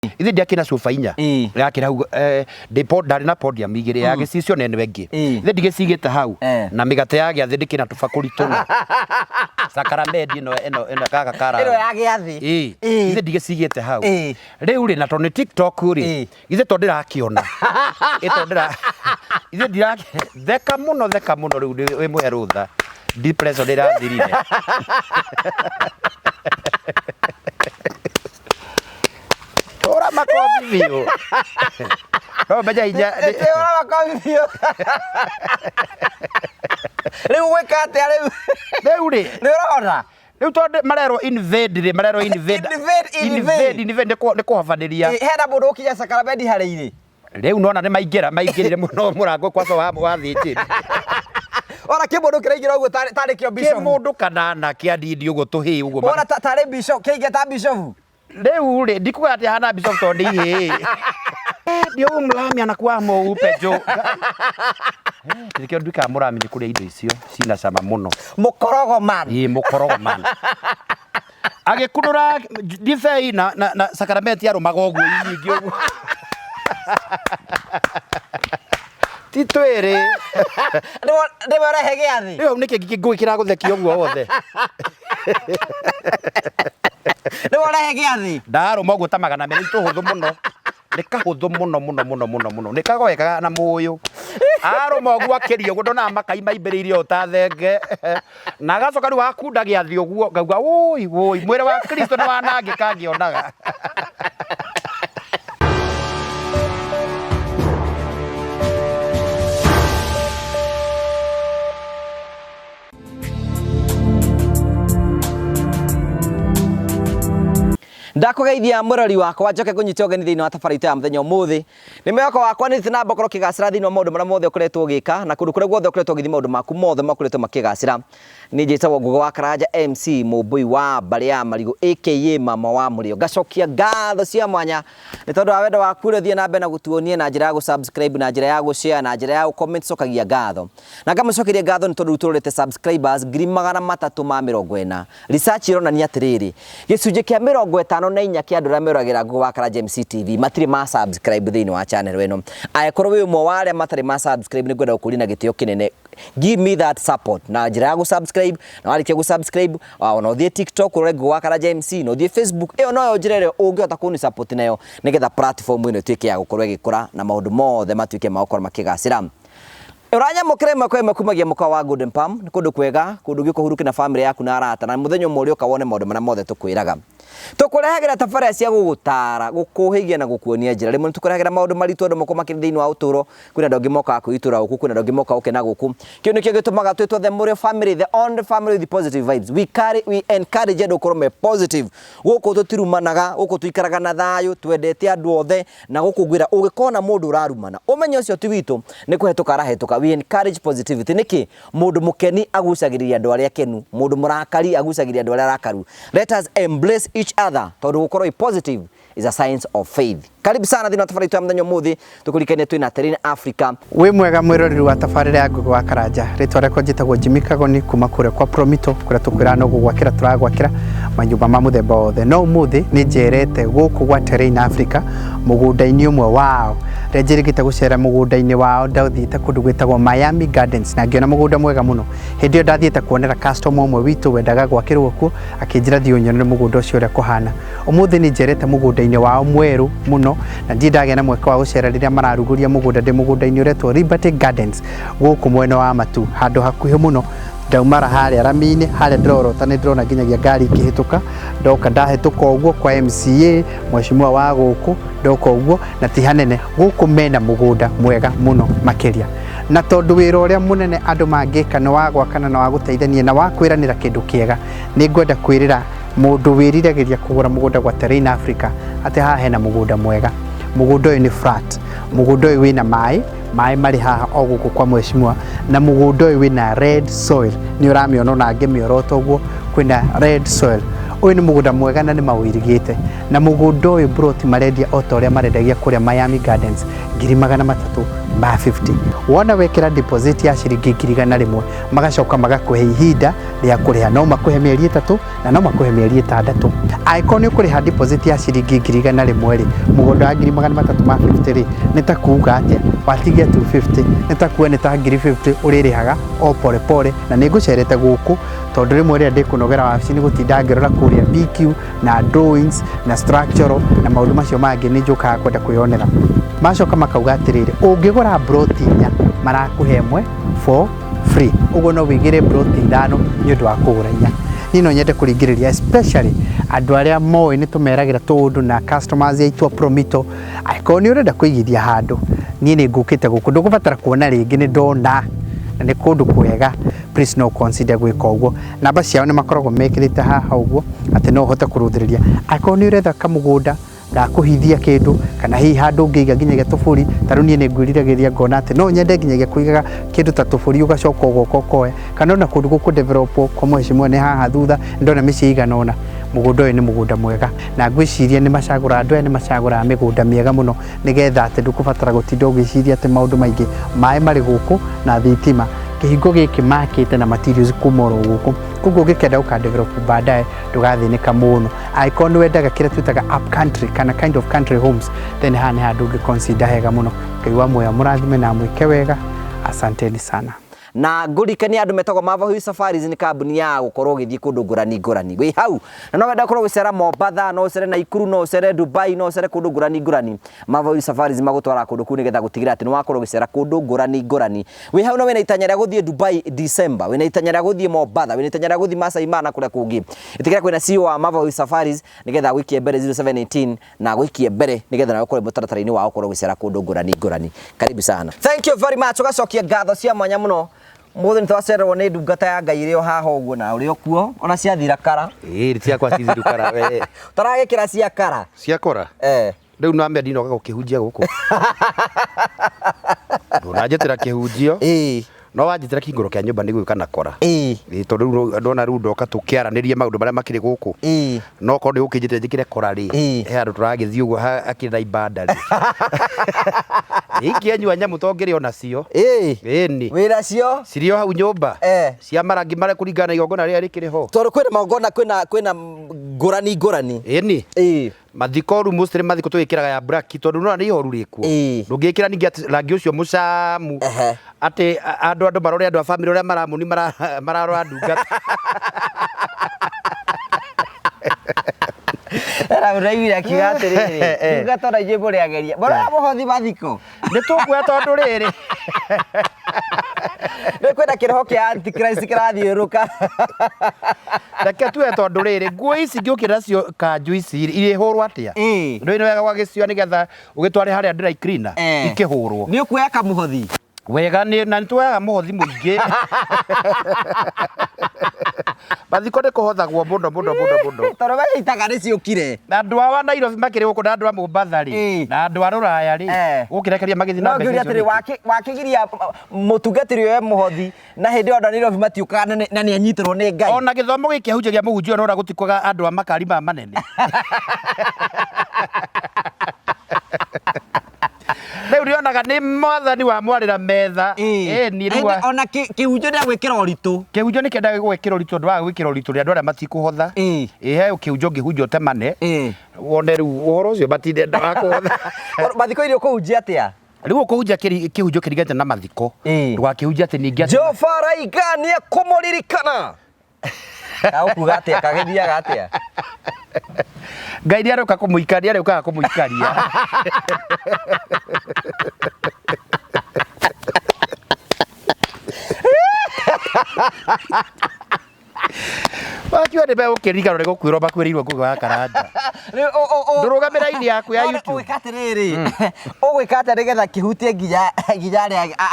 Ithe ndiakina sofa inya yakira hau depot ndari na podium igire ya gicicio nene wengi ithe ndigicigite hau na migate ya giathi ndikina tubakuri tuna sacrament ino kaka kara ino ya giathi ithe ndigicigite hau riu ri na to ni TikTok ri ithe to ndirakiona ito ndira ithe ndiraki theka muno riu wi muhe rutha depression ndirathirire ora makofi bio no beja inya ora makofi bio riu wekate riu ri ni urona riu to marero invade ni kuhavaniria hena mundu ukinya sacrament harä-inä riu nona ni maingirire muno murango kwaso wa thiti ora kimundu kiraingira uguo tari kio bishop kimundu kana na kiandindi uguo tuhi uguo ora tari bishop kiingeta bishop riu ri ndikuga ati hana bishop to ndihi ndio umlami anakuwa mo upejo ndikio ndika murami ni kuria indo icio cina cama muno mukorogo man mukorogo man agikunura difei na sacrament ya rumagogu nyingi uguo titwere ndio rehe giathi ndio niki ngwikira gutheki uguo wothe ndio rehe giathi ndaruma uguo tamagana meri tuhuthu muno nikahuthu muno nikagoekaga na muyu aruma uguo akirio uguo ndona makai maibiriire utathenge na gacoka riu akunda giathi uguo ngauga woi mwire wa Kristo ni wanangika ngionaga ndakugeithia murori wakwa njoke kunyita ogeni thiini wa tabarita ya muthenya umuthi ni mwako wakwa ni thina mbokoro kigacira thiini wa maundu maria mothe ukoretwo ugika na kundu kuria guothe ukoretwo ugithi maundu maku mothe makoretwo makigacira ni njitagwo Ngugi wa Karanja MC Mumbui wa mbari ya Marigu aka mama wa Murio ngacokia ngatho cia mwanya ni tondu wa wendo waku uthie na mbere na gutuonie na njira ya gusubscribe na njira ya gushare na njira ya comment cokagia ngatho na ngamucokeria ngatho ni tondu turorete subscribers 340 research ironania atiriri gicunje kia 54 kia andu aria meragera Ngugi wa Karanja MC TV matiri ma subscribe thiini wa channel eno akorwo wi umwe wa aria matari ma subscribe ni ngwenda gukurina gitio kinene give me that support na njira ya gusubscribe na walikia gusubscribe na uthie TikTok urore Ngugi wa Karanja MC na uthie Facebook iyo no njira ire ungihota kuni support nayo nigetha platform ino tuike ya gukorwo igikura na maundu mothe matuike ma gukorwo makigacira uranya mukrema kwema kumagia muka wa Golden Palm ni kundu kwega kundu gikuhuruki na family yaku na arata na muthenya umwe uka wone maundu maria mothe tukwiraga tukurehagira tabarĩra cia gugutara gukuhigia na gukuonia njira rimwe tukurehagira maundu maritu andu mako makiri thiini wa uturo kwina ndongi moka kuitura guku kwina ndongi moka ukena guku kio nikio gitumaga twitwo the Murio family, the only family with positive vibes. We encourage andu korome positive guku tutirumanaga guku tuikaraga na thayu twendete andu othe na guku gwira ugikona mundu urarumana umenye ucio ti witu ni kuhetuka arahetuka. We encourage positivity niki mundu mukeni agucagiriria andu aria kenu mundu murakari agucagiriria andu aria rakaru. Let us embrace each other tondu gukorwo positive is a sign of faith. Karibu sana thina tabarĩra ya muthenya umuthi tukurikania twina Terrain Africa. We mwega mwiroreri wa tabarĩra ya Ngugi wa Karanja ritwa rĩakwa njĩtagwo Jimmy Kagoni kuma kuria kwa Promito kuria tukwira no gugwakira turagwakira manyumba ma muthemba othe no umuthi ni njerete guku gwa Terrain Africa mugunda-ini umwe wao renjirigite gucera mugunda-ini wao ndathiite kundu gwitagwo Miami Gardens na ngiona mugunda mwega muno hindi yo ndathiite kuonera customer umwe witu wendaga gwakirwo kuo akinjira thio nyonere mugunda ucio uria kuhana umuthi ni njerete mugunda-ini wao mweru muno na ndindagia na mweka wa gucera riria mararuguria mugunda ndi mugunda-ini uretwo Liberty Gardens guku mwena wa Matu handu hakuhi muno ndaumara haria Rami-ini haria ndorota ni ndrona nginyagia ngari ikihituka ndoka ndahituka uguo kwa MCA mheshimiwa wa guku ndoka uguo na ti hanene guku mena mugunda mwega muno makiria na tondu wira uria munene andu mangika ni wa gwakana na wa guteithania na wa kwiranira kindu kiega ni ngwenda kwirira mundu wiriragiria kugura mugunda gwa Terrain Africa ati haha hena mugunda mwega mugunda uyu ni flat mugunda uyu wina mai mari haha oguku kwa mheshimiwa na mugunda uyu wina red soil ni uramiona na ngemiorota uguo kwina red soil uyu ni mugunda mwega na ni mawirigite na mugunda uyu broti marendia ota uria marendagia kuria Miami Gardens 350 wona wekera deposit ya ciringi 100,000 magacoka magakuhe ihinda rĩa kũrĩha no makuhe mĩeri 3 na no makuhe mĩeri 6 angĩkorwo nĩ ũkũrĩha deposit ya ciringi 100,000 rĩ mũgũnda wa 350 rĩ nĩ ta kuuga atĩa watigia 250 nĩ ta kuga nĩ ta 50 ũrĩrĩhaga o pole pole na nĩ ngũcerete gũkũ tondũ rĩmwe rĩrĩa ndĩkũnogera wabici nĩ gũtinda ngĩrora kũrĩa BQ na drawings na structural na maũndũ macio mangĩ nĩ njũkaga kwenda kwĩyonera macoka makauga atĩrĩrĩ ũngĩgũra broti 4 marakuhe ĩmwe for free ũguo no wĩigĩre broti 5 nĩ ũndũ wa kũgũra 4 niĩ no nyende kũringĩrĩria especially andũ arĩa moĩ nĩ tũmeragĩra tũndũ na customers aitũ Promito angĩkorwo nĩ ũrenda kũigithia handũ niĩ nĩ ngũkĩte gũkũ ndũgũbatara kuona rĩngĩ nĩ ndona na nĩ kũndũ kwega please no consider gwĩka ũguo namba ciao nĩ makoragwo mekĩrĩte haha ũguo atĩ no ũhote kũrũthĩrĩria angĩkorwo nĩ ũretha kamũgũnda gakũhithia kĩndũ kana hihi handũ ũngĩiga nginyagia tũbũri tarũ niĩ nĩ ngwĩriragĩria ngona atĩ no nyende nginyagia kũigaga kĩndũ ta tũbũri ũgacoka ũgoka ũkoya kana ona kũndũ gũkũ develop kwa mheshimiwa nĩ haha thutha ndona mĩciĩ igana ũna mũgũnda ũyũ nĩ mũgũnda mwega na ngwĩciria nĩ macagũra andũ aya nĩ macagũra mĩgũnda mĩega mũno nĩgetha atĩ ndũkũbatara gũtinda ũgĩciria atĩ maũndũ maingĩ maĩ marĩ gũkũ na thitima kĩhingo gĩkĩ makĩte na materials kuma oro gũkũ koguo ũngĩkenda ũkadevelop baadaye ndũgathĩnĩka mũno angĩkorwo nĩ wendaga kĩrĩa twĩtaga up country kana kind of country homes then haha nĩ handũ ũngĩconsider hega mũno Ngai wa muoya mũrathime na mwĩke wega asanteni sana na ngũrikania andũ metagwo Mavahui Safaris nĩ kambuni ya gũkorwo ũgĩthiĩ kũndũ ngũrani wĩ hau na no wenda gũkorwo gũcera Mombasa no ũcere Naikuru no ũcere Dubai no ũcere kũndũ ngũrani Mavahui Safaris magũtwara kũndũ kũu nĩgetha gũtigĩra atĩ nĩ wakorwo ũgĩcera kũndũ ngũrani wĩ hau no wĩna itanya rĩa gũthiĩ Dubai December wĩna itanya rĩa gũthiĩ Mombasa wĩna itanya rĩa gũthiĩ Masai Mara kũrĩa kũngĩ itigĩra kwĩna CEO wa Mavahui Safaris nĩgetha gũikie mbere 0718 na gũikie mbere nĩgetha na ũkorwo mũtaratara-inĩ wa gũkorwo ũgĩcera kũndũ ngũrani karibu sana thank you very much ũgacokia ngatho cia mwanya mũno Mũthĩ nĩtwacererwo nĩ ndungata ya Ngai ĩrĩ o haha ũguo na ũrĩ o kuo ona ciathira kara ciakwa cithiru kara we taragĩkĩra cia kara ciakora rĩu no ambe ndinoga gũkĩhunjia gũkũ ndũnanjĩtĩra kĩhunjio no wanjĩtĩra kĩngũro kĩa nyũmba nĩguo kana kora tondũ rĩu ndona rĩu ndoka tũkĩaranĩria maũndũ marĩa makĩrĩ gũkũ no korwo nĩ gũkĩnjĩtĩra njĩkĩre kora rĩ he handũ tũragĩthiĩ ũguo akĩrĩ na ibanda rĩ ikĩanyua nyamũ tongĩrĩ ona cio ĩni wĩra cio cirio hau nyũmba cia marangi marĩa kũringana na igongona rĩrĩa rĩkĩrĩ ho tondũ kwĩna magongona kwĩna ngũrani ĩni mathiko rĩu mostly mathiko twĩkĩraga ya black tondũ no nĩ ihoru rĩkuo ndũngĩkĩra ningĩ rangi ũcio mũcamu atĩ andũ marore andũ a family ũrĩa maramuni mararora ndungata era ũraigwira kiuga atĩrĩrĩ ndungata na inyuĩ mũrĩageria mũrora mũhothi mathiko nĩ tũkuoya tondũ rĩrĩ nĩ kwĩna kĩroho kĩa Antichrist kĩrathiũrũka reke tuoye tondũ rĩrĩ nguo ici ngĩũkĩra nacio kanjũ ici irĩhũrwo atĩa ndũĩ nĩ wega gwagĩcio nĩgetha ũgĩtware harĩa dry cleaner ikĩhũrwo nĩ ũkuoya kamũhothi wega na nĩtwoyaga mũhothi mũingĩ mathiko nĩ kũhothagwo mũno tondũ magĩitaga nĩ ciũkire na andũ a Nairobi makĩrĩ gũkũ na andũ a Mombasa rĩ na andũ a Rũraya rĩ gũkĩrekeria magĩthiĩ na mbere atĩrĩ wakĩgiria mũtungatĩri ũyũ mũhothi na hĩndĩ ĩyo andũ a Nairobi matiũkaga na nĩ anyitĩrwo nĩ Ngai ona gĩthomo gĩkĩ ahunjagia mũhunjia no gũtikwaga andũ a makari ma manene rĩu rĩonaga nĩ mwathani wa mwarĩra metha ĩni ona kĩhunjio nĩ gwĩkĩra ũritũ kĩhunjio nĩ kĩendaga gwĩkĩra ũritũ ndũ wa gwĩkĩra ũritũ rĩa andũ arĩa matikũhotha he kĩhunjio ngĩhunjio temane wone rĩu ũhoro ũcio matindenda wa kũhotha mathiko irio kũhunjia atĩa rĩu ũkũhunjia kĩhunjio kĩringana na mathiko ndũgakĩhunjia atĩ ningĩ Jehova Ngai nĩ ekũmũririkana ũkuga atĩa kagĩthiaga atĩa Ngai nĩ arĩũka kũmũikaria arĩũkaga kũmũikaria wakiwa nĩ megũkĩririkana nĩ gũkwĩrwo makwĩrĩirwo ngũgĩ wa karanja ndũrũgamĩra ini yaku ya YouTube ũgwĩka atĩrĩrĩ ũgwĩka atĩa nĩgetha kĩhutie nginya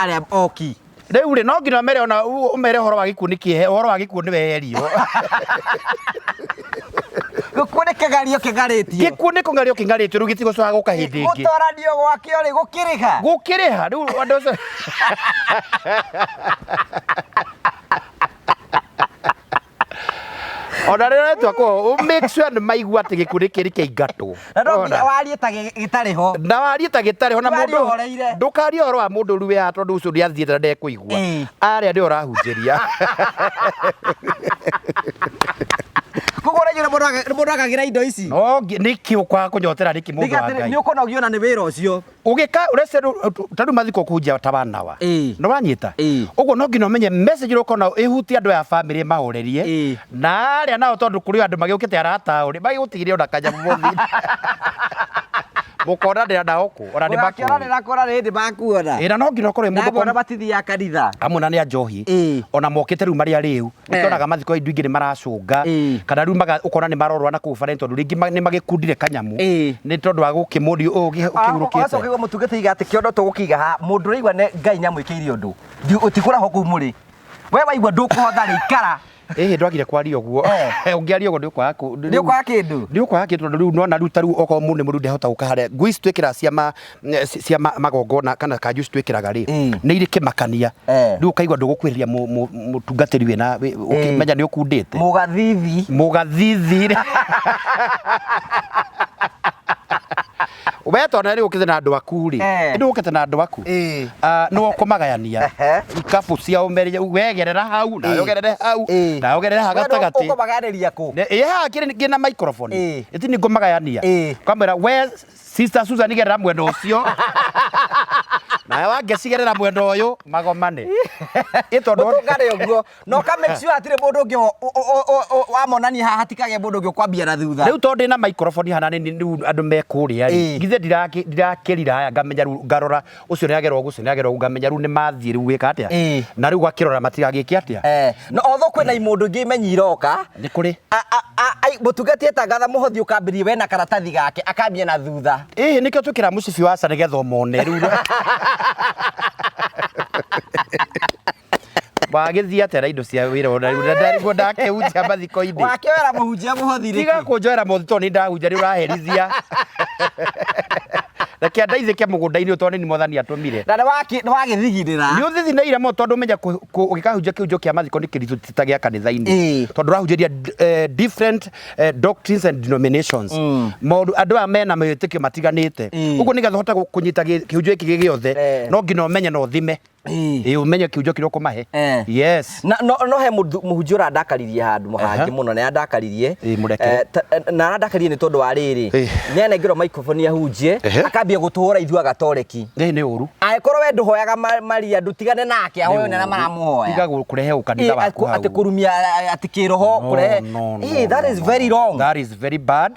arĩa oki rĩu rĩ no nginya mere ona ũmere ũhoro wa gĩkuũ nĩ kĩehe ũhoro wa gĩkuũ nĩ weherio gĩkuũ nĩ kĩgario kĩgarĩtio gĩkuũ nĩ kũgario kĩgarĩtio rĩu gĩtigũcoka gũka hĩndĩ ĩngĩ gũtoranio gwakĩo rĩ gũkĩrĩha rĩu andũ ũcio ona rĩrĩa twako make sure nĩ maigua atĩ gĩkundi kĩrĩ kĩingatwo na nginya warie ta gĩtarĩ ho na warie ta gĩtarĩ ho na mũndũ ndũkarie ũhoro wa mũndũ ũrĩ wĩha tondũ ũcio ndĩathiĩte na ndekũigua arĩa nĩ ũrahunjĩria kugora yule mũndũ akagira indo ici no nĩkĩ ũkwaga kũnyotera nĩkĩ mũndũ wa Ngai nĩ ũkonagio na nĩ wĩra ũcio ũgĩka ũrece tondũ mathiko kũhunjia ta banawa no wanyita ũguo no nginya ũmenye message ĩrĩa ũkona ĩhutie andũ ya family mahorerie na arĩa nao tondũ kũrĩ andũ magĩũkĩte arataũri magĩgũtigire ona kanyamu mũthini mukona ndä anda oku ona nä makora nä ndä makuona ä no nginya korwo må ndå batithi ya kanitha amwe na nä a njohi ona mokite rä u marä a rä u nä kionaga mathiko indå ingä nä maracånga kana rä u å na nä marorwa na kå bara tondå rä ngä nä magä kundire kanyamu nä tondå wa gå kä må ri å kä å kä te må tungä iga atä kä ondo tå gå kä iga ha må ndå rä igua Ngai nyamå kä ire å ndå å tikå raho kå u må rä we waigua ndå kå hotha rä ikara ndwagire kwaria uguo ungiaria uguo ndikwaga kindu tondu riu nona riu taru oko mundu mundu ndehota guka haria ngui citwikira cia magongona kana kanju citwikiraga ri ni iri kimakania riu ukaigua ndugukwiria mutungatiri wina ukimenya ni ukundite mugathithi Ubetona rä å kä te na andå aku rä ndå å kä te na andå aku nä woko magayania ikabu ciao wegerera hau na yogerere hau na yogerere ha gatagatä kä na microphone ä ti nä ngå magayania kwamwä we sister Susan gerera mwena å cio nawe wangecigerera mwena å yå magomane tondångare å guo no ka make sure atirä må ndå å ngä wamonania haha hatikage må ndå å ngä å kwambia na thutha rä u tondå ndä na microphone hana rä u andå mekå rä a githä ndirakä rira aya ngamenya rä u ngarora å cio nä agerwo gå cio nä agerwo ngamenya rä u nä mathiä rä u gwä ka atä a na rä u gakärora matigagä ke atä a no otho kwä na imå ndå ingä menyi iroka nä kå rä må tungatie tangatha må hothi å kambä we na karatathi gake akambia na thutha nä kä o twä kä ra må cibi waca nä getha å mone rä u wagithia atera indo cia wira ona riu ndarigwo ndakehunjia mathiko-inĩ wakĩoera mũhunjia mũhothi rĩngĩ tiga kũnjoera mũhothi tondũ nĩ ndahunjia rĩu ũraherithia reke ndeithĩke mũgũnda-inĩ tondũ nĩ mwathani atũmire na nĩ wagĩthigirĩra nĩ ũthithinĩire mũno tondũ ũmenya ũgĩkahunjia kĩhunjio kĩa mathiko nĩ kĩritũ ta gĩa kanitha-inĩ tondũ ũrahunjĩria different doctrines and denominations maũndũ andũ aya mena mawĩtĩkio matiganĩte ũguo nĩgetha ũhote kũnyita kĩhunjio gĩkĩ gĩothe no nginya ũmenye na ũthime umenye kiujo kiroko mahe yes no he muhunjia ũrandakaririe handũ mũhangi mũno nĩ andakaririe na andakaririe nĩ tondũ wa rĩrĩ nĩ anengerwo microphone ahunjie akambia gũtũhũra ithuĩ agatoreki nĩ ũru angĩkorwo we ndũhoyaga maria ndũtigane nake ahoyo nĩ maramũhoya tiga kũrehe ũkanitha waku hau atĩ kũrumia atĩ kĩroho kũrehe that is very wrong that is very bad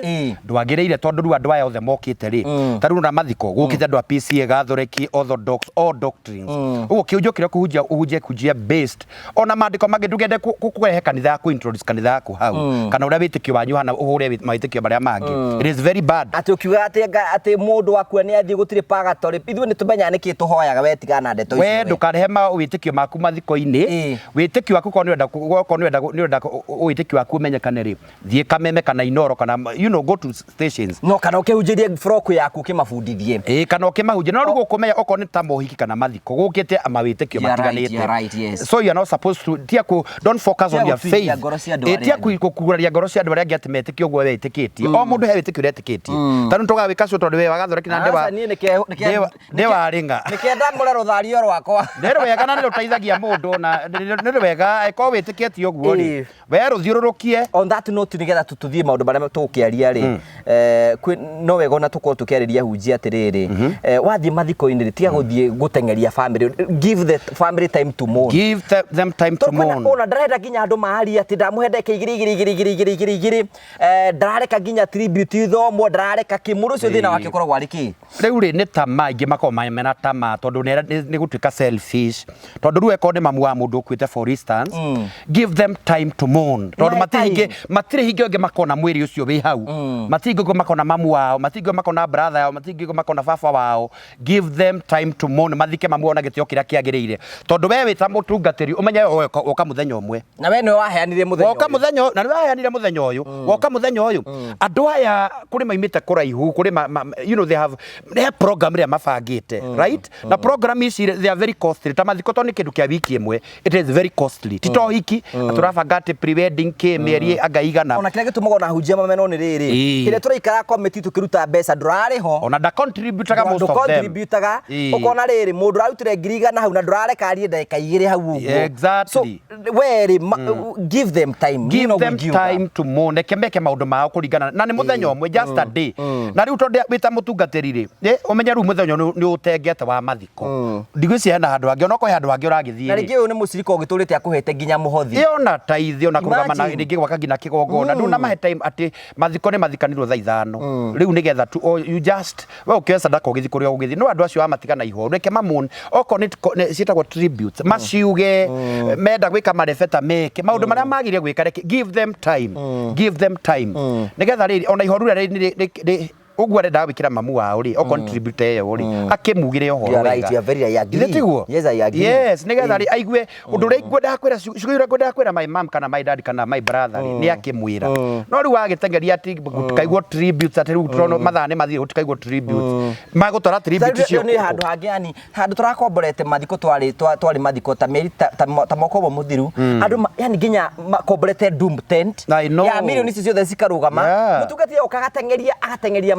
ndwagĩrĩire tondũ rĩu andũ aya othe mokĩte rĩ ta rĩu na mathiko gũkĩte andũ a PCA gathoreki orthodox all doctrines ũguo kiujo kĩrĩa kũhunjia based ona maandĩko mangĩ ndũngĩende kũrehe kanitha yaku introduce kanitha yaku hau kana ũrĩa wĩtĩkio wanyu hana ũhũre mawĩtĩkio marĩa mangĩ it is very bad atĩ ũkiuga atĩ mũndũ wakua nĩ athiĩ gũtirĩ pagatorĩ ithuĩ nĩ tũmenyaga nĩkĩ tũhoyaga we tigana ndeto icio we ndũkarehe wĩtĩkio maku mathiko-inĩ wĩtĩkio waku korwo nĩ ũrenda wĩtĩkio waku ũmenyekane rĩ thiĩ Kameme kana Inoro kana go to stations no kana ũkĩhunjĩrie flock yaku ũkĩmabundithie kana ũkĩmahunjia no rĩu ũkũmenya okorwo nĩ ta mohiki kana mathiko gũkĩte mawĩtĩkio matiganĩte so you are not supposed to don't focus on your faith tia kũguraria ngoro cia andũ arĩa angĩ atĩ metĩkio ũguo we wĩtĩkĩtie o mũndũ he wĩtĩkio ũrĩa etĩkĩtie ta rĩu tũgawĩka cio tondũ we wagathoreki na ndĩ warĩng'a nĩkĩenda mũre rũthario rwakwa nĩ wega na nĩ rũteithagia mũndũ na nĩ wega angĩkorwo wĩtĩkĩtie ũguo rĩ we rũthiũrũrũkie on that note nĩgetha tũthiĩ maũndũ marĩa tũgũkĩaria rĩ no wega ona tũkorwo tũkĩarĩria hunjia atĩrĩrĩ wathiĩ mathiko-inĩ rĩ tiga gũthiĩ gũteng'eria family give the family time to mourn give them time to mourn ona ndarenda nginya andũ maharia atĩ ndamũhe ndeke igĩrĩ ndarareka nginya tribute thomwo ndarareka kĩmũndũ ũcio thĩna wake ũkoragwo arĩ kĩ rĩu rĩ nĩ tamaa ingĩ makoragwo mena tamaa tondũ nĩ gũtuĩka selfish tondũ rĩu eko nĩ mamu wa mũndũ ũkuĩte for instance give them time to mourn tondũ matirĩ hingo ĩngĩ makona mwĩrĩ ũcio wĩ hau matirĩ hingo makona mamu wao matirĩ hingo makona brother yao matirĩ hingo makona baba wao give them time to mourn mathike mamu ona gĩtĩo kĩrĩa kiria kiagirire tondu we wita mutungatiri umenye oka muthenya umwe na we no waheanire muthenya oka muthenya na we waheanire muthenya uyu oka muthenya uyu andu aya kuri maimite kuraihu kuri you know they have program ria mabangite right na program ici they are very costly ta mathiko to ni kindu kia wiki imwe it is very costly tito hiki turabanga ati pre-wedding mieri agaigana ona kile gitumaga na hujia mameno ni riri kile turaikara committee tukiruta mbeca ndurari ho ona da contributaga most of them contributaga ukona riri mundu arutire ngirigana hau na ndurareka arie ndeka igire hau uguo exactly so where give them time give them time to mourn meke maundu mao kuringana na ni muthenya umwe just a day na riu tondu wita mutungatiri ri umenya ru muthenya ni utengete wa mathiko ndigwisi hena handu hangi onako handu hangi uragithie na ringi uyu ni muciriko giturite akuhete nginya muhothi ona taithio na kurugama na ringi gwaka ngina kigongona ndu na mahe time ati mathiko ni mathikanirwo thaa ithano riu nigetha you just we ukesa ndako githi kuria ugithi no andu acio amatigana iho reke mamun oko ni cietagwo tributes maciuge menda gwika marebeta meke maundu maria magire gwika give them time nigetha riri ona ihoru ria uguo arenda gwikira mamu wao ri o contribute yo ri akimugire uhoro wega right you are very agree yes I agree yes nigetha ri aigue undu ri ngwenda kwira cugire ngwenda kwira my mom kana my dad kana my brother ni akimwira no ri wagitengeria ati gukaigwo tributes ati ru trono mathane mathire gutikaigwo tributes magutwara tributes cio ni handu hangi yani handu turakomborete mathiko twari mathiko ta meri ta mokobo muthiru andu yani nginya komborete doom tent ya milioni ciothe cikarugama mutungatia ukagatengeria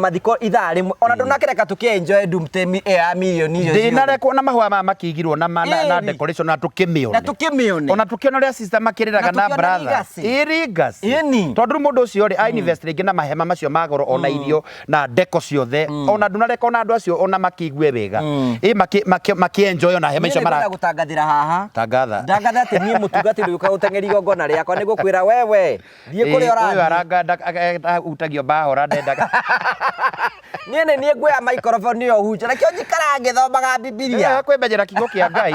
mathiko ithaa rimwe ona ndunakireka tukienjoy doom tent ya milioni icio ndina reko na mahwa ma makigirwo na decoration na tukimione ona tukiona ria sister makiriraga na brother irigas tondu mundu ucio ri invest ringi na mahema macio magoro ona irio na deco ciothe ona ndunareka ona andu acio ona makigwe wega makienjoy ona hema icio mara gutangathira haha tangatha ati nie mutungatiri uka utengeri gongona riakwa nigu kwira wewe thie kuri ora uyu aranga utagio bahora ndendaga niene nie ngwe microphone yo hunja na kio njikarange thomaga bibilia kwembenyera kigo kia Ngai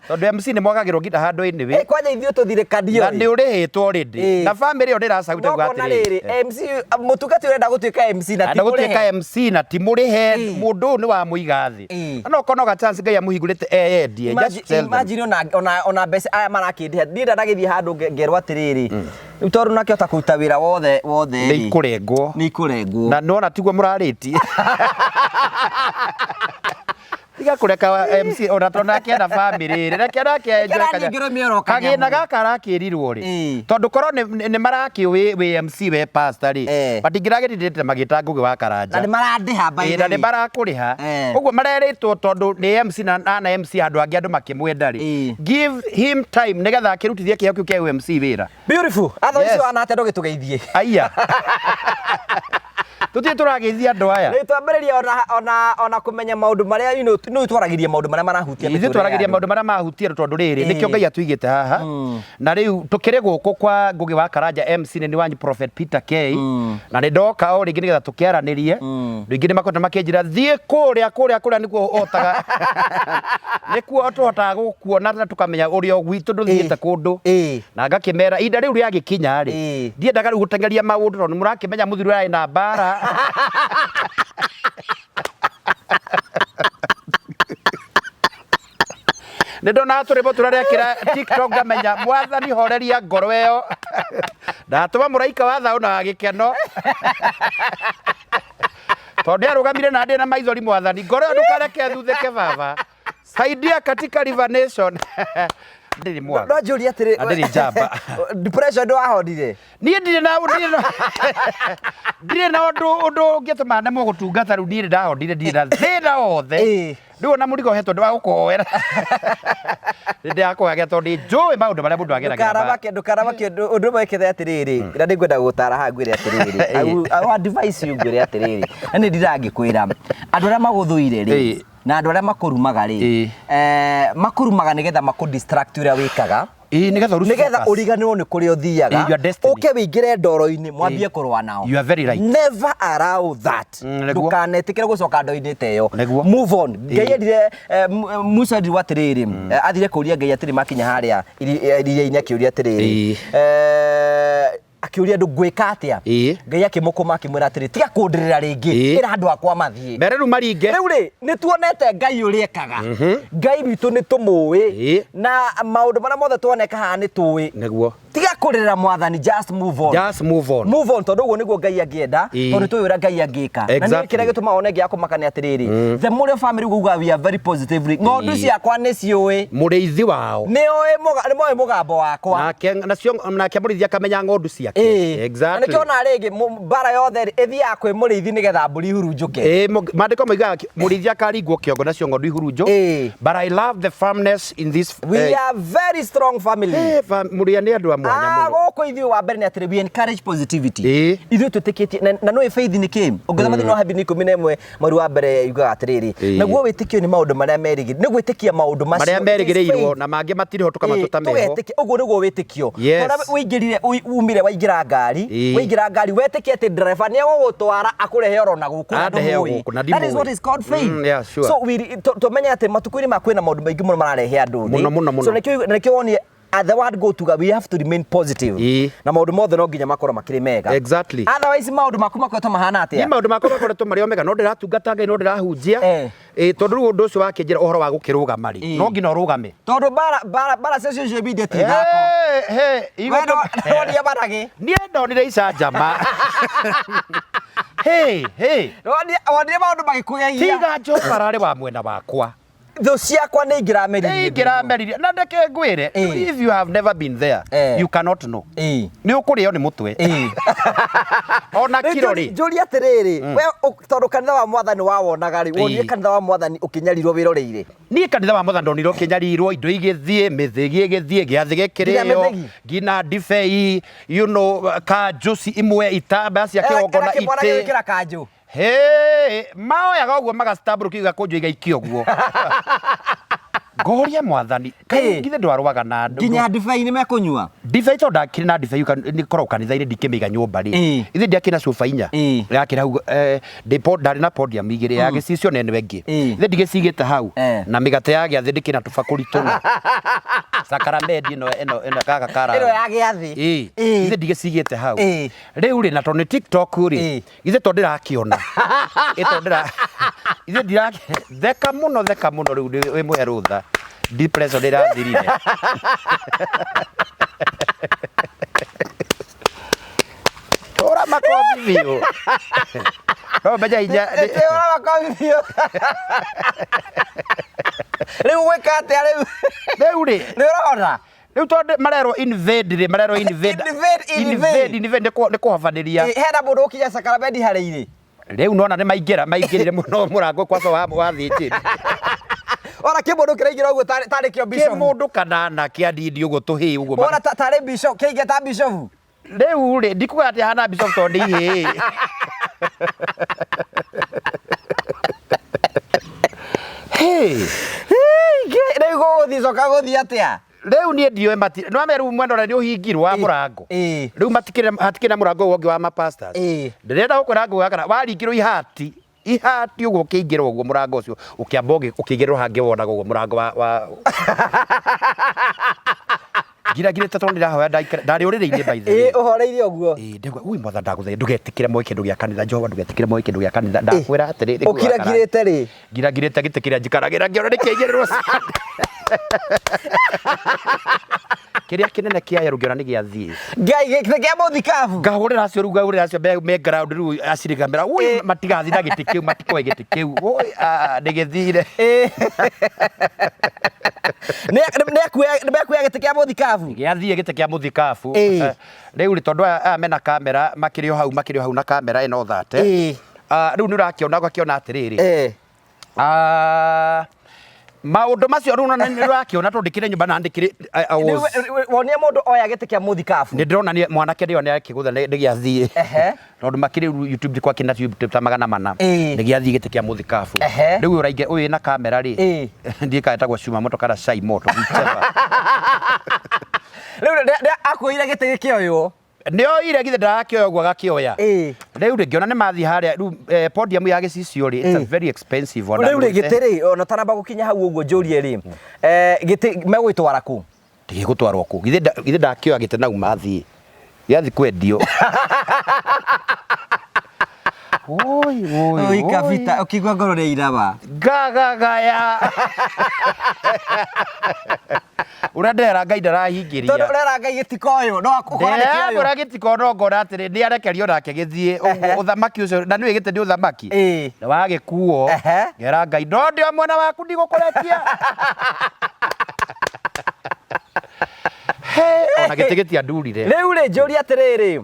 tondu MC ni mwagagirwo nginya handu-ini wi kwanja ithio tuthire kadio na ni urihitwo already na family yo ndiracaute gwatiriri MC mutungati urenda gutuika MC na ti gutuika MC na ti murihe mundu ni wa muigathi no konoga chance Ngai amuhingurite eyendie just imagine ona mbeca aya marakindhe ndinda ndagithie handu ngerwa atiriri riu tondu nakiota kuruta wira wothe ni ikurengwo na nona tiguo murariti tiga kureka MC ona tona kiana family reke nake kagina gaka rakirirwo ri tondu korwo ni maraki we MC we pastor ri batingiragirite magitangugi wa karanja na ni marandiha by na ni marakuriha uguo mareritwo tondu ni MC na MC handu angi andu makimwenda ri give him time nigetha akirutithie kiheo kiu kia MC wira beautiful atho icio anate ndugitugeithie aya tuti turageithia andu aya ni twambiriria ona kumenya maundu maria no twaragiria maundu maria marahutia ni twaragiria maundu maria mahutia tondu riri nikio Ngai atuigite haha na riu tukire guku kwa Ngugi wa Karanja MC ni wanyu Prophet Peter K na ni ndoka o ringi nigetha tukiaranirie ringi ni makota makinjira thie kuria nikuo otaga nikuo ototaga gukuona na tukamenya urio gwitu nduthiite kundu na ngakimera inda riu riagikinya ri ndiendaga riu gutengeria maundu tondu murakimenya muthiru ai na bara ndona turibo turarekira TikTok ngamenya mwathani horeria ngoro iyo ndatuma muraika wa thau na gikeno tondu arugamire na ndina maithori mwathani ngoro iyo ndukareke thutheke baba saidia katika River Nation ndiri mwana no juri atiri ndiri jamba depression ndo ahondire nie ndiri na undu ngituma nemo gutungata ru ndiri ndahondire ndiri na thina othe ndio na murigo hetwo ndwa gukoera ndiri akoaga tondu njui maundu maria mundu ageragira ndukarabake undu mwekethe atiriri na ndigwenda gutara ha ngwire atiriri au advice you ngwire atiriri na ndirangikwira andu aria maguthuire ri na andu aria makurumaga ri makurumaga nigetha makudistract uria wikaga nigetha uriganirwo ni kuria uthiaga uke wingire ndoro-ini mwambie kurwa nao you are very right never allow that ndukanetikire gucoka ndo-ini teyo move on Ngai endire Musa ndi watiriri athire kuria Ngai atiri makinya haria iria-ini akiuria atiriri akiuria ndu gwika atia Ngai akimukuma akimwira atiri tiga kundirira ringi ira andu akwa mathie mereru maringe riu ri nituonete Ngai uri ekaga Ngai witu nitumui na maundu maria mothe tuoneka haha nitui neguo tiga kurira mwathani just move on tondu guo niguo Ngai angienda tondu tuyu ura Ngai angika na ni kire gituma one ngi akumakania atiriri the more family guga we are very positively ngondu ciakwa ni ciui muriithi wao ni moe mugambo wakwa nake muriithi akamenya ngondu ciake exactly na kiona rigi bara yothe ithia kwi muriithi nigetha mburi hurunjuke mandiko maiga muriithi akaringwo kiongo nacio ngondu ihurunjo but I love the firmness in this we are very strong family muria ni andu amwe goko ithuĩ wa mbere nĩ atĩ we encourage positivity ithuĩ twĩtĩkĩtie na nĩ faith nĩ kĩ ũngĩthoma thĩinĩ wa Habini 11 mweri wa mbere yugaga atĩrĩrĩ naguo wĩtĩkio nĩ maũndũ marĩa merĩgĩrĩirwo nĩ gwĩtĩkia maũndũ macio marĩa merĩgĩrĩirwo na mangĩ matirĩ tuka matuta meho ũguo nĩguo wĩtĩkio ona ũingĩrire umire waingĩra ngari wetĩkia atĩ driver nĩ egũgũtwara akũrehe oro na gũkũ that is what is called faith so tũmenye atĩ matukũ-inĩ ma kwĩna maũndũ maingĩ mũno mararehe andũ thĩ so nĩkĩo wonie the word go to we have to remain positive na maundu mothe no nginya makorwo makiri mega exactly otherwise maundu maku makoretwo mahana atia ni maundu makwa makoretwo mari omega no ndiratungata Ngai no ndirahunjia tondu riu undu ucio wakinjira uhoro wa gukirugama ri no nginya urugame tondu bara social media ti thako igendo ndonia barage nie ndonire icanjama ndonia maundu magikugegia tiga njokarare wa mwena wakwa tho ciakwa nĩ ingĩrameririe na ndeke ngwire if you have never been there you cannot know nĩ ũkũrĩo nĩ mũtwe ona kirori njũria atĩrĩrĩ we tondũ kanitha wa mwathani wawonaga rĩ wonire kanitha wa mwathani ũkĩnyarirwo wĩroreire niĩ kanitha wa mwathani ndonirwo ũkĩnyarirwo indo igĩthiĩ mĩthĩgi ĩgĩthiĩ gĩathĩ gĩkĩrĩo ngina ndibei kanjũci imwe itambaya cia kĩgongona itĩ maoyaga ũguo magastabro kiuga kũnjũ igaikio guo ngoria mwathani ngithe ndwarwaga na andũ nginya ndibei nĩ mekũnyua ndibei to ndakĩrĩ na ndibei nĩ korwo kanitha-inĩ ndikĩmĩiga nyũmba rĩ ithe ndiakĩna cuba inya yakĩra hau ndarĩ na podium igĩrĩ ya gĩcicio nene wengĩ ithe ndigĩcigĩte hau na mĩgate ya gĩathĩ ndĩkĩna tũbakũri tũna sakaramendi ĩno kaka kara ĩno ya gĩathĩ ithe ndigĩcigĩte hau rĩu rĩ na tondũ nĩ TikTok rĩ ithe to ndĩrakĩona ithe theka mũno rĩu wĩ mũhe rũtha depression irathirire ora makobi biũ no beja ija ora makobi biũ rĩu gwĩka atĩa rĩu rĩ nĩ ũrona rĩu tondũ marerwo invade nĩ kũhobanĩria hena mũndũ ũkinya sakaramendi harĩ irĩ rĩu nona nĩ maingĩrire mũno mũrango kwaco wa thĩnjĩri ora kimundu kiraingira uguo tari kio bishop kimundu kanana kia ndindi uguo tuhi uguo ora tari bishop kiingia ta bishop riu ri ndikuga ati hana bishop to ndi hi riu guthi coka guthi atia riu nie ndio mati no ameru mwendora ni uhingirwo wa murango riu hatikire murango wongi wa mapastors ndirenda gukwira nguga kana waringirwo ihati uguo kiingirwo uguo murango ucio ukiamba ukigirwo hangi wonaga uguo murango wa giragirite tondu ndirahoya ndari uriri-ini by the way uhoreire uguo ndegwa ui motha ndaguthe ndugetikire moe kindu gia kanitha Jehova ndugetikire moe kindu gia kanitha ndakwira atiri ukiragirite ri giragirite gite kiria njikaragira ngiona nikiingirirwo kiria kinene kia rungiona ni giathie ngai gite kia muthikabu ngahurira acio ruga urira acio me ground riu acirigamira ui matigathi na gite kiu matikoe gite kiu ui ndigithire nekuya gite kia muthikabu giathie gite kia muthikabu riu ri tondu mena kamera makiri hau na kamera ino thate riu ni urakiona ugakiona atiriri maundu macio riu ni urakiona tundikire nyumba na ndikire wonie mundu oya gite kia muthikabu ni ndirona ni mwanake ndio ni akigutha ni giathie tondu makiri YouTube kwa kina YouTube ta 400 ni giathie gite kia muthikabu riu uraige uyu na kamera ri ndika etagwo cuma moto kana cai moto riu akuire gite kio uyu nio ire githe ndarakioya uguo agakioya riu ngiona ni mathi haria riu podium ya gicicio ri it's a very expensive one riu gite ri ona taramba gukinya hau uguo njurie ri gite megwitwara ku ndigigutwarwo ku githe ndakioya gite nau mathi yathi kwendio oi kabita ukigwa ngoro ni iraba gagagaya urandera ngai ndarahingiria tondu urera ngai gitikoyo no akukora ni kioyo ura gitiko no ngora atiri ni arekerio nake githie uthamaki ucio na niwe gite ni uthamaki na wagikuo ngera ngai ndo ndio mwana waku ndigukoretia ona gitigetia ndurire riu ri njuri atiriri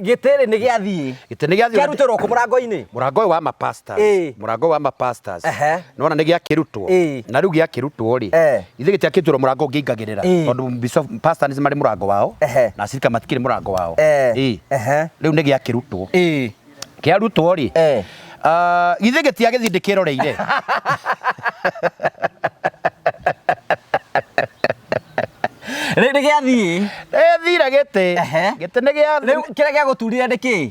gitiri ni giathie kiarutiro ku murango-ini murango wa mapastors nona ni giakirutwo na riu giakirutwo ri ithe gitiakirutwo murango ngingagirira tondu bishop pastor ni mari murango wao na cirika matikiri murango wao riu ni giakirutwo kiarutwo ri ithe gitiagithi ndikiroreire Rĩu gĩathie thira gĩtĩ nĩ gĩathie rĩu kĩrĩa gĩagũturire nĩ kĩ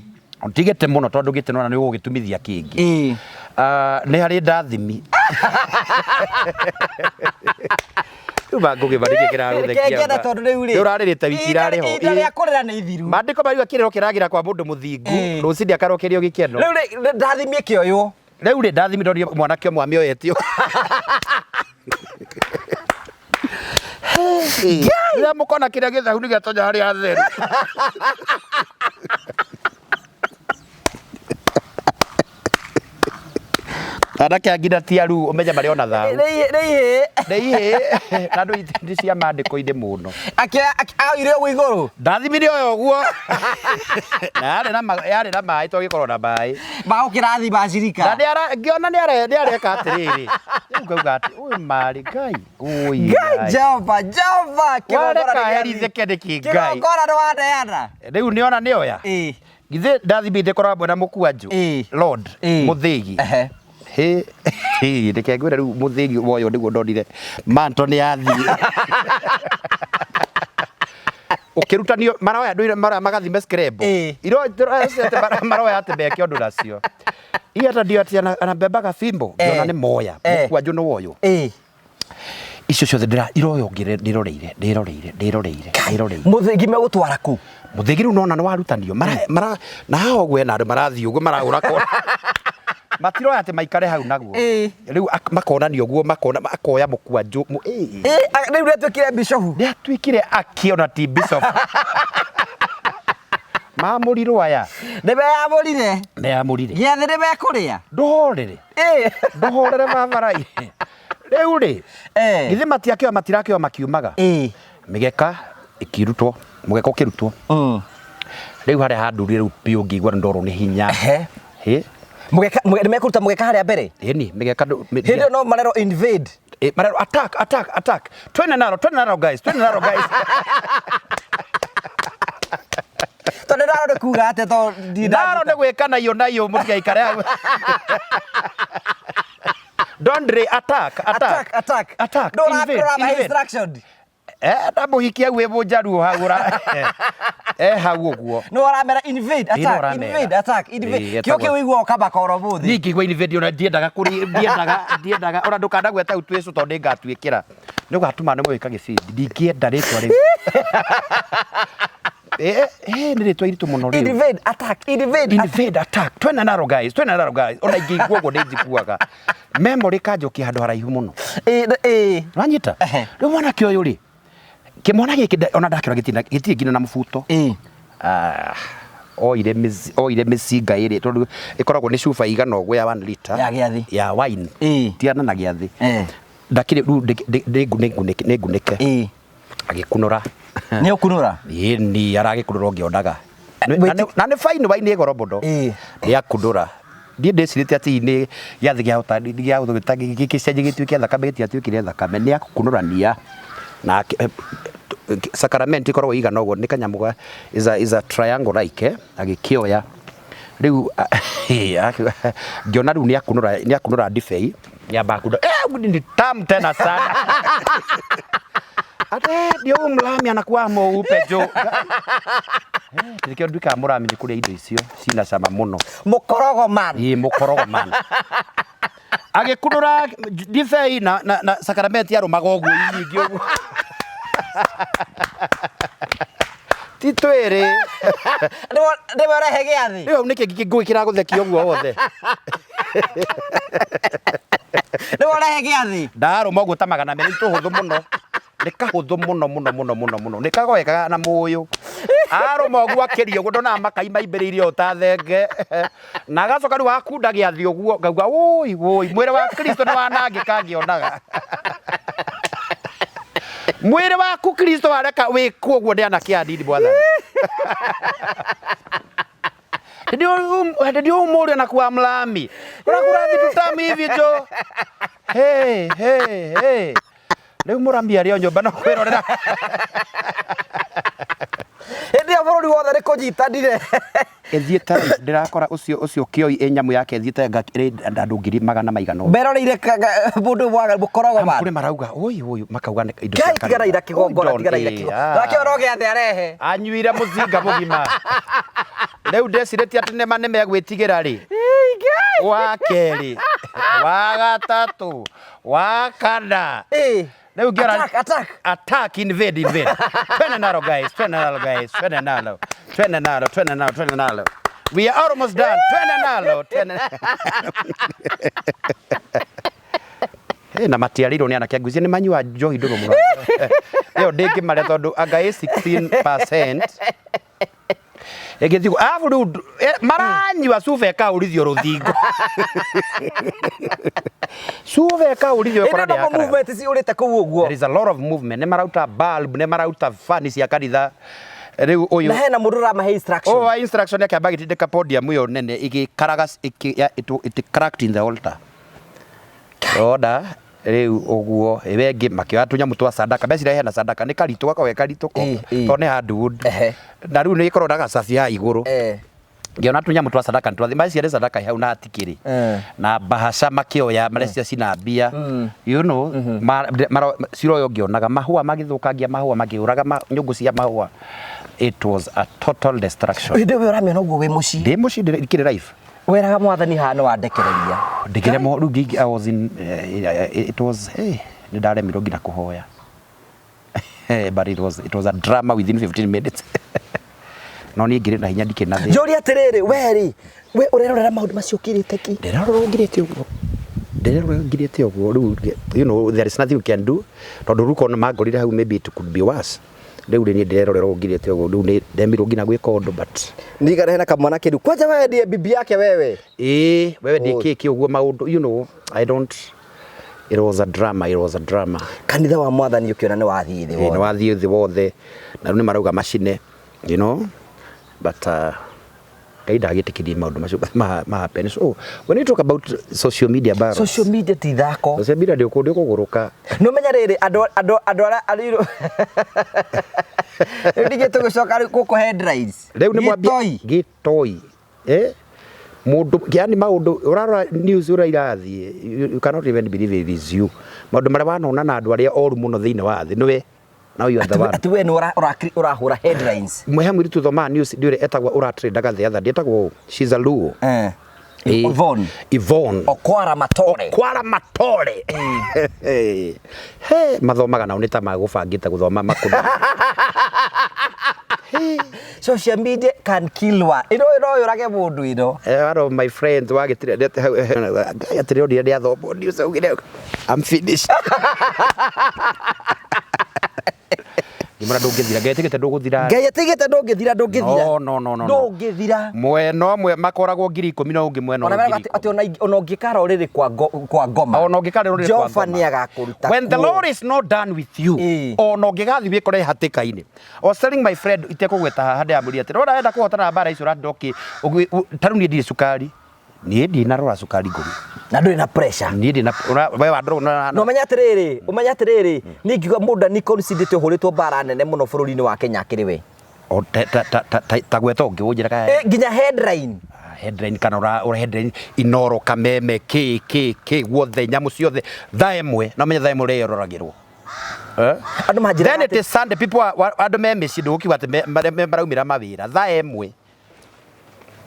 tigĩte mũno tondũ gĩtĩ nona nĩ ũgũgĩtumithia kĩngĩ nĩ harĩ ndathimi Uba ngũgĩbarĩria kĩragũthekia tondũ rĩu rĩ ũrarĩrĩte wiki irarĩ ho rĩa kũrĩra nĩ ithiru maandĩko mariuga kĩrĩro kĩragira kwa mũndũ mũthingu rũciinĩ akarokerio gĩkeno rĩu ndathimi kĩoywo rĩu rĩ ndathimi ndonire mwanake ũmwe amĩoyetio rĩrĩa mũkona kĩrĩa gĩthahu nĩ gĩatonya harĩa hatheru anake angina ti aru ũmenye marĩ ona thau nĩ ihĩ na andũ iti cia maandĩko-inĩ mũno aire ũguo igũrũ ndathimire oyo ũguo na yarĩ na maĩ togĩkorwo na maĩ bao kĩrathima cirika na ngĩona nĩ areka atĩrĩrĩ rĩu ngauga atĩ ũĩ marĩ ngai Jehova wareka herithĩke nĩkĩ ngai kĩgongona nĩwaneana rĩu nĩona nĩoya githĩ ndathimithĩ korwo na mũkwanjũ Lord mũthĩgi reke ngwĩre rĩu mũthĩgi woyo nĩguo ndonire manto nĩ yathiĩ ũkĩrutanio maroya andũ magathime screbo maroya atĩ meke ũndũ nacio hata ndio atĩ anabembaga fimbo ngĩona nĩ moya mũkwanjũ nĩ woyo icio ciothe iroyo ndĩroreire mũthĩgi megũtwara kũ mũthĩgi rĩu nona nĩ warutanio na haha ũguo hena andũ marathiĩ ũguo maragũra kona matiroya atĩ maikare hau naguo rĩu makonanio guo makoya mũkwanjũ rĩu nĩatuĩkire bishop nĩatuĩkire akiona ti bishop mamũrirwo aya nĩmeyamũrire gĩathĩ nĩmekũrĩa ndohorere babarai rĩu rĩ githĩ matirakĩoya makiumaga mĩgeka ĩkĩrutwo mũgeka ũkĩrutwo rĩu harĩa handurire rĩu biũ ngĩigua ndorwo nĩ hinya nĩmekũruta mũgeka harĩa mbere ĩni mĩgeka hĩndĩ ĩyo no marero invade marero attack twene naro guys tondũ naro nĩ kuga atĩ naro nĩ gwĩka nayo mũtigaikare hau Dondre attack instruction na mũhiki agwe mũnjaruo hagũra hau ũguo no aramera invade attack kĩo kĩu igua ũkamba koro mũthĩ niĩ ngĩigua invade ona ndiendaga ona ndũkanagweta u twĩcũ tondũ nĩngatwĩkĩra nĩ ũgatũma nĩ mwĩka gĩbindi ndingĩenda rĩtwa rĩu nĩ rĩtwa iritũ mũno rĩu invade attack twena naro guys ona ingĩigua ũguo nĩnjiguaga memory kanjũkia handũ haraihu mũno wanyita rĩu mwanake ũyũ rĩ kĩmwana gĩkĩ ona ndakĩrora gĩtirĩ nginya na mũbuto oire mĩcinga ĩrĩ tondũ ĩkoragwo nĩ cuba igana ũguo ya 1 liter ya wine tiana na gĩathĩ ndakĩrĩ rĩu nĩngunĩke agĩkunũra nĩ ũkunũra ni aragĩkunũra ũngĩonaga na nĩ fine wine ĩgoro mũno nĩakunũra ndiĩ ndĩcirĩte atĩ nĩ gĩathĩ gĩahota gĩkĩcenjia gĩtuĩke thakame gĩtiatuĩkire thakame nĩakũnũrania na sacrament ikoragwo igana ũguo nĩ kanyamũ is a triangle like agĩkĩoya rĩu ngĩona rĩu nĩakũnũra ndibei yamba kunda ni tamu tena sana ate ndio mlami anakuwa mweupe jo Nikio nduka murami ni kuria indo icio cina cama muno mukorogo man agĩkunũra ndibei na sacrament ya rumaga ũguo nyingĩ ũguo ti twiri Ndewe rehe gĩathĩ rĩu nĩkĩ ngĩgwĩkĩra gũthekia ũguo wothe ndewe rehe gĩathĩ ndarũma ũguo ta magana merĩ tũhũthũ mũno nĩ kahũthũ mũno nĩ kagoekaga na mũyũ arũma ũguo akĩria ũguo ndonaga makai maimbĩrĩirie o ta thenge na agacoka rĩu akunda gĩathĩ ũguo ngauga wũi mwĩrĩ wa Kristo nĩ wanangĩka ngĩonaga mwĩrĩ waku Kristo wareka wĩkwo ũguo nĩ anake anini mwathani ndio mũriũ na kwa mlami urakurathi tutami hivi jo hey rĩu mũrami arĩ o nyũmba no kwĩrorera hĩndĩ ĩyo bũrũri wothe nĩ kũnyitanire ethiĩte ndĩrakora ũcio kĩoi nyamũ yake ethiĩte andũ ngiri magana maigana mberoreire mũndũ mwaga mũkorogo bana kũrĩ marauga ũi makauga nĩ indo cia tigaraira kĩgongona rakĩo gĩathĩ arehe anyuire mũzinga mũgima rĩu ndecirĩtie atĩ nĩma nĩmegwĩtigĩra rĩ wa kerĩ wa gatatũ wa kana rĩu ngĩora attack invade twende nalo guys we are almost done twende nalo na matiarirwo nĩ anake ngwĩciria nĩ manyua njohi ndũrũ mũno ĩyo ndĩngĩmarĩa tondũ anga 16% egithigo afu rĩu maranyua cuba ĩkaũrithio rũthingo cuba ĩkaũrithio there is a lot of movement nĩ marauta bulb nĩ marauta fani cia kanitha rĩu ũyũ na hena mũndũ ũramahe instruction instruction yake ambagĩ tindĩka podium ĩyo nene ĩgĩkaraga it cracked in the altar order rĩu ũguo ĩwengĩ makĩoya tũnyamũ twa sadaka becira hena sadaka nĩ karitũ gakaweka karitũ to nĩ handwood na rĩu nĩ ĩkorwo na gacabi ya igũrũ ngĩona tũnyamũ twa sadaka nĩ maciarĩ sadaka hau na atikĩrĩ na bahaca makĩoya marecia cina mbia you know ciroyo ngĩonaga mahũa magĩthũkangia mahũa makĩũraga nyũngũ cia mahũa it was a total destruction hĩndĩ ĩyo ũramĩona ũguo wĩ mũciĩ ndĩ mũciĩ ndĩkĩrĩ life weraga mwathani hano wandekereria ndikiremo rĩu I was in it was nĩ ndaremirwo nginya kũhoya but it was a drama within 15 minutes no niĩ ngĩrĩ na hinya ndikĩrĩ na thĩ njũria atĩrĩrĩ we ũrerorera maũndũ macio ũkĩrĩte ki ndĩrerorwo ngirĩte ũguo rĩu you know there is nothing we can do tondũ rĩu kono mangorire hau maybe it could be worse rĩu nĩ ndĩrerorerwo ngirĩte ũguo rĩu nĩ ndemirwo nginya gwĩka ũndũ but ndigana hena kamwana kĩru kwanja wewe ndiye bibi yake wewe wewe ndikĩki ũguo maũndũ you know it was a drama kanitha wa mwathani ũkiona nĩ wathiĩ thĩ wothe nĩ wathiĩ thĩ wothe na nĩ marauga macine you know but kaida agĩtĩkĩria maũndũ macio happen so when you talk about social media barons social media ti thako social media ndio kũgũrũka no menya rĩrĩ andũ arĩrwo ndige tũgĩcoka gũkũ headlines rĩu nĩ mwambia gĩtoi mũndũ yani maũndũ ũrarora news ũrairathiĩ you cannot even believe it is you maũndũ marĩa wanona na andũ arĩa oru mũno thĩinĩ wa thĩ nĩwe now you are the one ati we nĩ ũrahũra headlines mweha mwiri tuthoma news ndiũrĩ etagwa ũratrenda the other day etagwo she's a Luo Yvonne Okwara Matore mathomaga nao nĩ ta magũbangĩte gũthoma makũndũ social media can kill one ĩrage mũndũ one of my friends wagĩtire atĩrĩ onire nĩ athomwo news augire I'm finished Imara ndũngĩthira ngetigĩte ndũngĩthira ndũngĩthira mwena ũmwe makoragwo 10,000 na ũngĩ mwena ũngĩ ati ona ũngĩkara ũrĩrĩ kwa ngoma ona ũngĩkara ũrĩrĩ kwa ngoma nĩ agakũruta when the Lord is not done with you ona ũngĩgathi wĩkore hatĩka-inĩ I was telling my friend itekũgweta haha ndĩamũria atĩ rora enda kũhotana mbara icio randoki tarũ niĩ ndirĩ cukari niĩ ndinarora cukari ngũri na ndũrĩ na pressure niĩ ndina we wandorwo no menya atĩrĩrĩ niĩ ngiuga mũndũ nĩ considered ũhũrĩtwo mbara nene mũno bũrũri-inĩ wa Kenya kĩrĩ we ta gweta ũngĩ ũnjĩra nginya headline kana ũra headline inoro kameme kĩ guothe nyamũ ciothe thaa ĩmwe na menya thaa ĩmwe ũreyeroragĩrwo andũ manjĩra then it is Sunday people andũ memĩciĩ ndũgũkiuga atĩ maraumĩra mawĩra thaa ĩmwe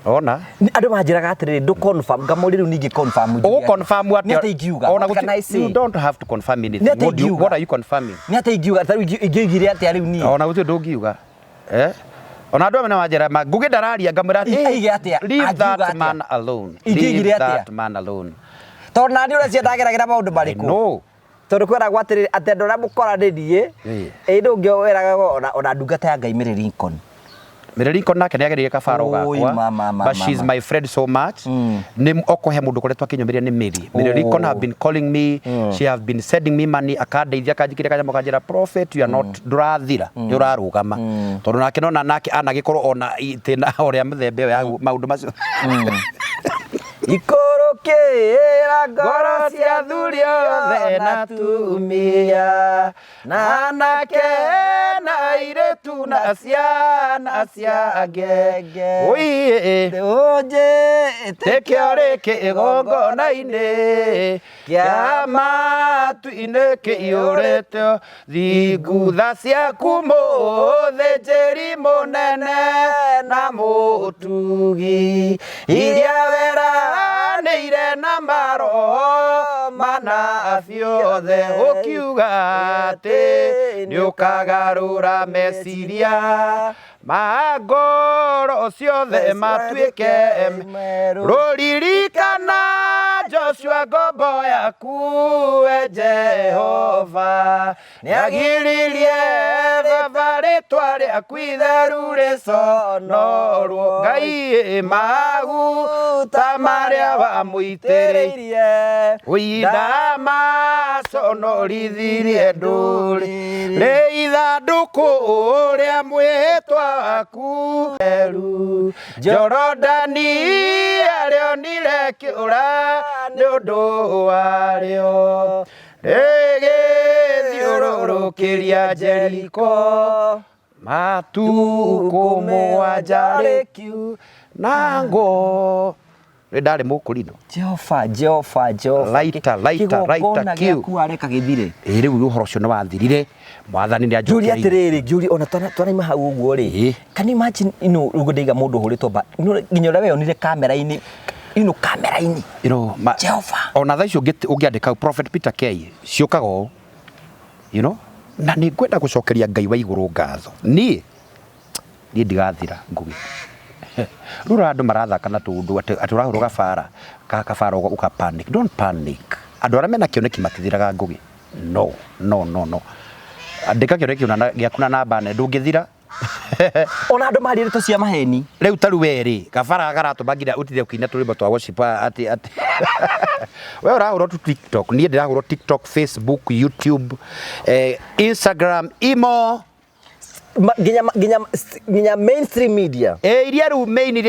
ona andũ manjĩraga atĩrĩrĩ ndũ confirm ngamũri rĩu ningĩ confirm confirm what nĩ atĩingiuga you don't have to confirm anything what are you confirming nĩ atĩingiuga ingĩugire atĩa rĩu niĩ ona gũtirĩ ndũngiuga ona andũ amwe wanjĩra Ngugi ndararia ngamwĩra leave that man alone. Leave that man alone. Tondũ nani ũrĩa ciendagĩragĩra maũndũ marĩkũ? No. Tondũ kwĩragwo atĩrĩrĩ atĩ andũ arĩa mũkoranĩrie ndũngĩ wĩraga ona ndungata ya Ngai Mary Lincoln. Mary Lincoln nake nĩagĩrĩire kabaro gakwa, but she's my friend so much. Nĩ okohe mũndũ koretwo akĩnyũmĩria nĩ Mary. Mary Lincoln have been calling me, she have been sending me money, akandeithia kanjikĩria kanyamũ kanjĩra prophet, you are not ndũrathira, nĩ ũrarũgama. Tondũ nake nona nake anagĩkorwo ona itĩna ũrĩa mũthemba ũyũ ya maũndũ macio. Ikorokera ngoro cia athuri othe na atumia na anake na airĩtu na ciana cia ngenge ũnjĩtĩkio rĩkĩ igongona-inĩ kĩa matu-inĩ kĩiyũrĩtwo thingutha ciaku mũthĩnjĩri mũnene na mũtugi iria weranĩire na maroho mana biothe ũkiuga atĩ nĩũkagarũra meciria ma ngoro ciothe matuĩke rũririkana Joshua ngombo yaku we Jehova nĩagiririe baba rĩtwa rĩaku itheru rĩconorwo Ngai maguta marĩa wamũitĩrĩirie ũinda maconorithirie ndũrĩ ithandũkũ ũrĩa mwĩhĩtwa waku eru Jorodani arĩonire kĩũra nĩ ũndũ warĩo rĩgĩthiũrũrũkĩria Jeriko matukũ mũgwanja rĩkiu na ngo ndarĩ mũkũrino Jehova laita kiu areka gĩthire rĩu ũhoro ũcio nĩ wathirire mwathani nĩ anjũkĩrĩire atĩrĩrĩ Njuri ona twanaima hau ũguo rĩ can you imagine rĩu ndaiga mũndũ ũhũrĩtwo nginya ũrĩa weyonire kamera-inĩ kamera-inĩ Jehova ona thaa icio ũngĩandĩka Prophet Peter K ciũkaga ũũ na nĩ ngwenda gũcokeria Ngai wa igũrũ ngatho niĩ ndigathira Ngugi rĩu andũ marathaka na tũndũ atĩ ũrahũrwo kabara ũka panic. Don't panic. Andũ arĩa mena kĩoneki matithiraga Ngugi. No. Andĩka kĩoneki gĩaku na namba ndũngĩthira. Ona andũ marĩrĩtwo cia maheni rĩu tarũ werĩ kabara garatũma nginya ũtithie kũina tũrĩmbo twa worship atĩ we ũrahũrwo TikTok, niĩ ndĩrahũrwo TikTok, Facebook, YouTube, Instagram, imo ginya mainstream media iria rĩu main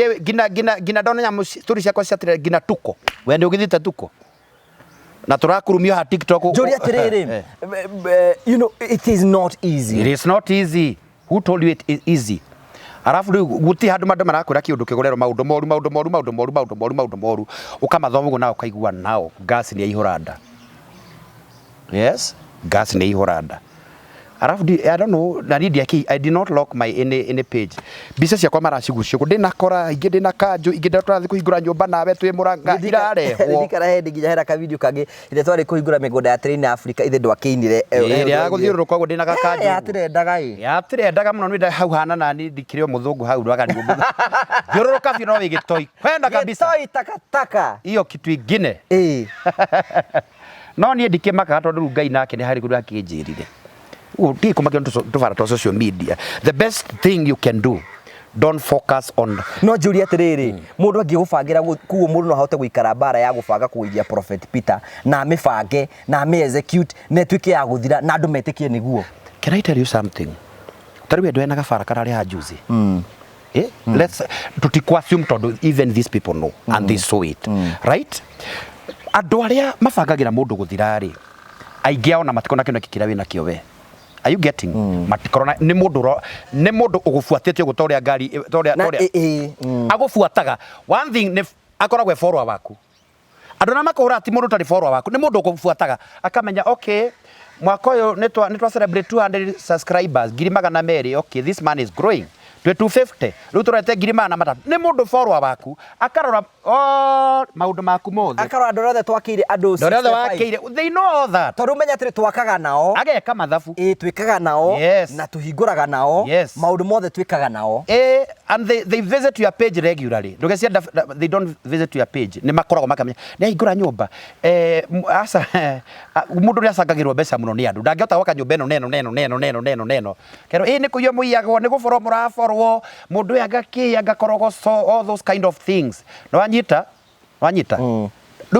gina ndona nyamũ story ciakwa ciatĩrĩ gina tuko we nĩ ũgĩthite tuko na tũrakurumio ha TikTok Njũri atĩrĩrĩ it is not easy. It is not easy. Who told you it is easy? Arafu rĩu guti handũ andũ marakwĩra kĩũndũ kĩgũrerwo maũndũ moru ũkamathoma ũguo nao ũkaigua nao gas nĩ yaihũra nda. Yes, gas nĩ yaihũra nda. Arafu I don't know I did not lock my any page. Bica ciakwa maracigucio ndĩna kora ingĩ ndĩna kanjũ ingĩ ndĩrathiĩ kũhingũra nyũmba nawe twĩ Mũrang'a irarehwo ndikara hendi nginya hera ka video kangĩ ĩrĩa twarĩ kũhingũra mĩgũnda ya Train Africa ithe ndwakĩinire ĩrĩa ya gũthiũrũrũka ũguo ndĩna gakanjũ yatirendaga mũno nĩ hau hana nani ndikĩrĩ o mũthũngũ hau rwaga nĩguo thiũrũrũka biũ no wĩgĩtoi kwenda kabisa takataka iyo kitu ingine no niĩ ndikĩmaka tondũ Ngai nake nĩ harĩ kũndũ akĩnjĩrire tũbara twa social media. The best thing you can do, don't focus on no Njũri atĩrĩrĩ mũndũ angĩgũbangĩra kuo mũndũ no ahote gũikara bara ya gũbanga kũgũithia Prophet Peter na mĩbange na execute na ĩtuĩke ya gũthira na andũ metĩkie nĩguo. Can I tell you something? Tarĩu andũ ena gabara kararĩ ha juzi let's tutikwa-assume tondũ even these people know and they saw it right. Andũ arĩa mabangagĩra mũndũ gũthira-rĩ aingĩ ao na matikona kĩoneki kĩrĩa wĩna kĩo we. Are you getting? Matikorona nĩ mũndũ ũgũbuatĩte ũguo toria ngari toria agũbuataga. One thing nĩ akoragwo e follower waku. Andũ na makũhũra ti mũndũ tarĩ follower waku nĩ mũndũ ũgũbuataga akamenya okay mwaka ũyũ nĩ twa celebrate 200 subscribers 200,000. Okay, this man is growing. twĩ 250 rĩu tũrete ngiri magana matatũ nĩ mũndũ follower waku akarora maũndũ maku mothe akarora andũ othe twakĩire andũ 65 ndore othe wakĩire they know all that tondũ menya atĩrĩ twakaga nao ageka mathabu twĩkaga nao na tũhingũraga nao maũndũ mothe twĩkaga nao and they visit your page regularly ndũgecia they don't visit your page nĩ makoragwo makamenya nĩ ahingũra nyũmba asa mũndũ ũrĩa acangagĩrwo mbeca mũno nĩ andũ ndangĩhota gwaka nyũmba ĩno neno kero nĩ kũiywo mũiyagwo nĩ gũborwo mũraborwo mũndũ ũyũ agakĩya agakorogwo all those kind of things no wanyita rĩu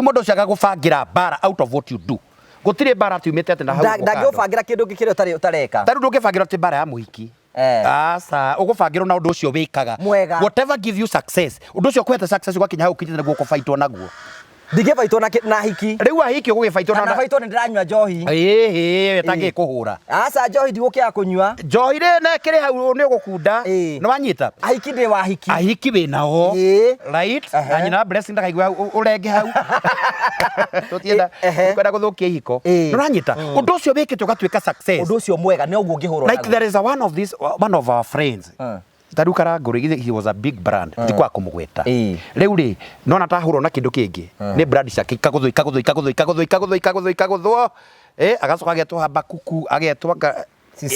mũndũ ũcio agagũbangĩra bara out of what you do gũtirĩ bara tiumĩte atĩ na hau ndangĩũbangĩra kĩndũ kĩrĩa ũtareka tarĩu ndũngĩbangĩra atĩ bara ya mũhiki asa ũgũbangĩrwo na ũndũ ũcio wĩkaga whatever give you success ũndũ ũcio kwete success ũgakinya hau kinyĩte nĩguo kũbaitwo naguo ndingĩbaitwo na hiki rĩu ahiki ũgũgĩbaitwo na baitwo nĩ ndĩranyua njohi tangĩkũhũra aca njohi ndigũkĩaga kũnyua njohi rĩ nekĩrĩ hau nĩ ũgũkunda nĩ wanyita ahiki ndĩ wa hiki ahiki wĩnao right na nyina blessing ndakaigua ũrenge hau tũtienda kwenda gũthũkia ihiko nĩ ũranyita ũndũ ũcio wĩkĩte ũgatuĩka success ũndũ ũcio mwega nĩ ũguo ũngĩhũrwo like there is one of our friends Taru Karangũrĩ he was a big brand ndikwa kũmũgweta rĩu rĩ nona tahũrwo na kĩndũ kĩngĩ nĩ brand ciake ikagũthwo agacoka agetwo Habakuku agetwo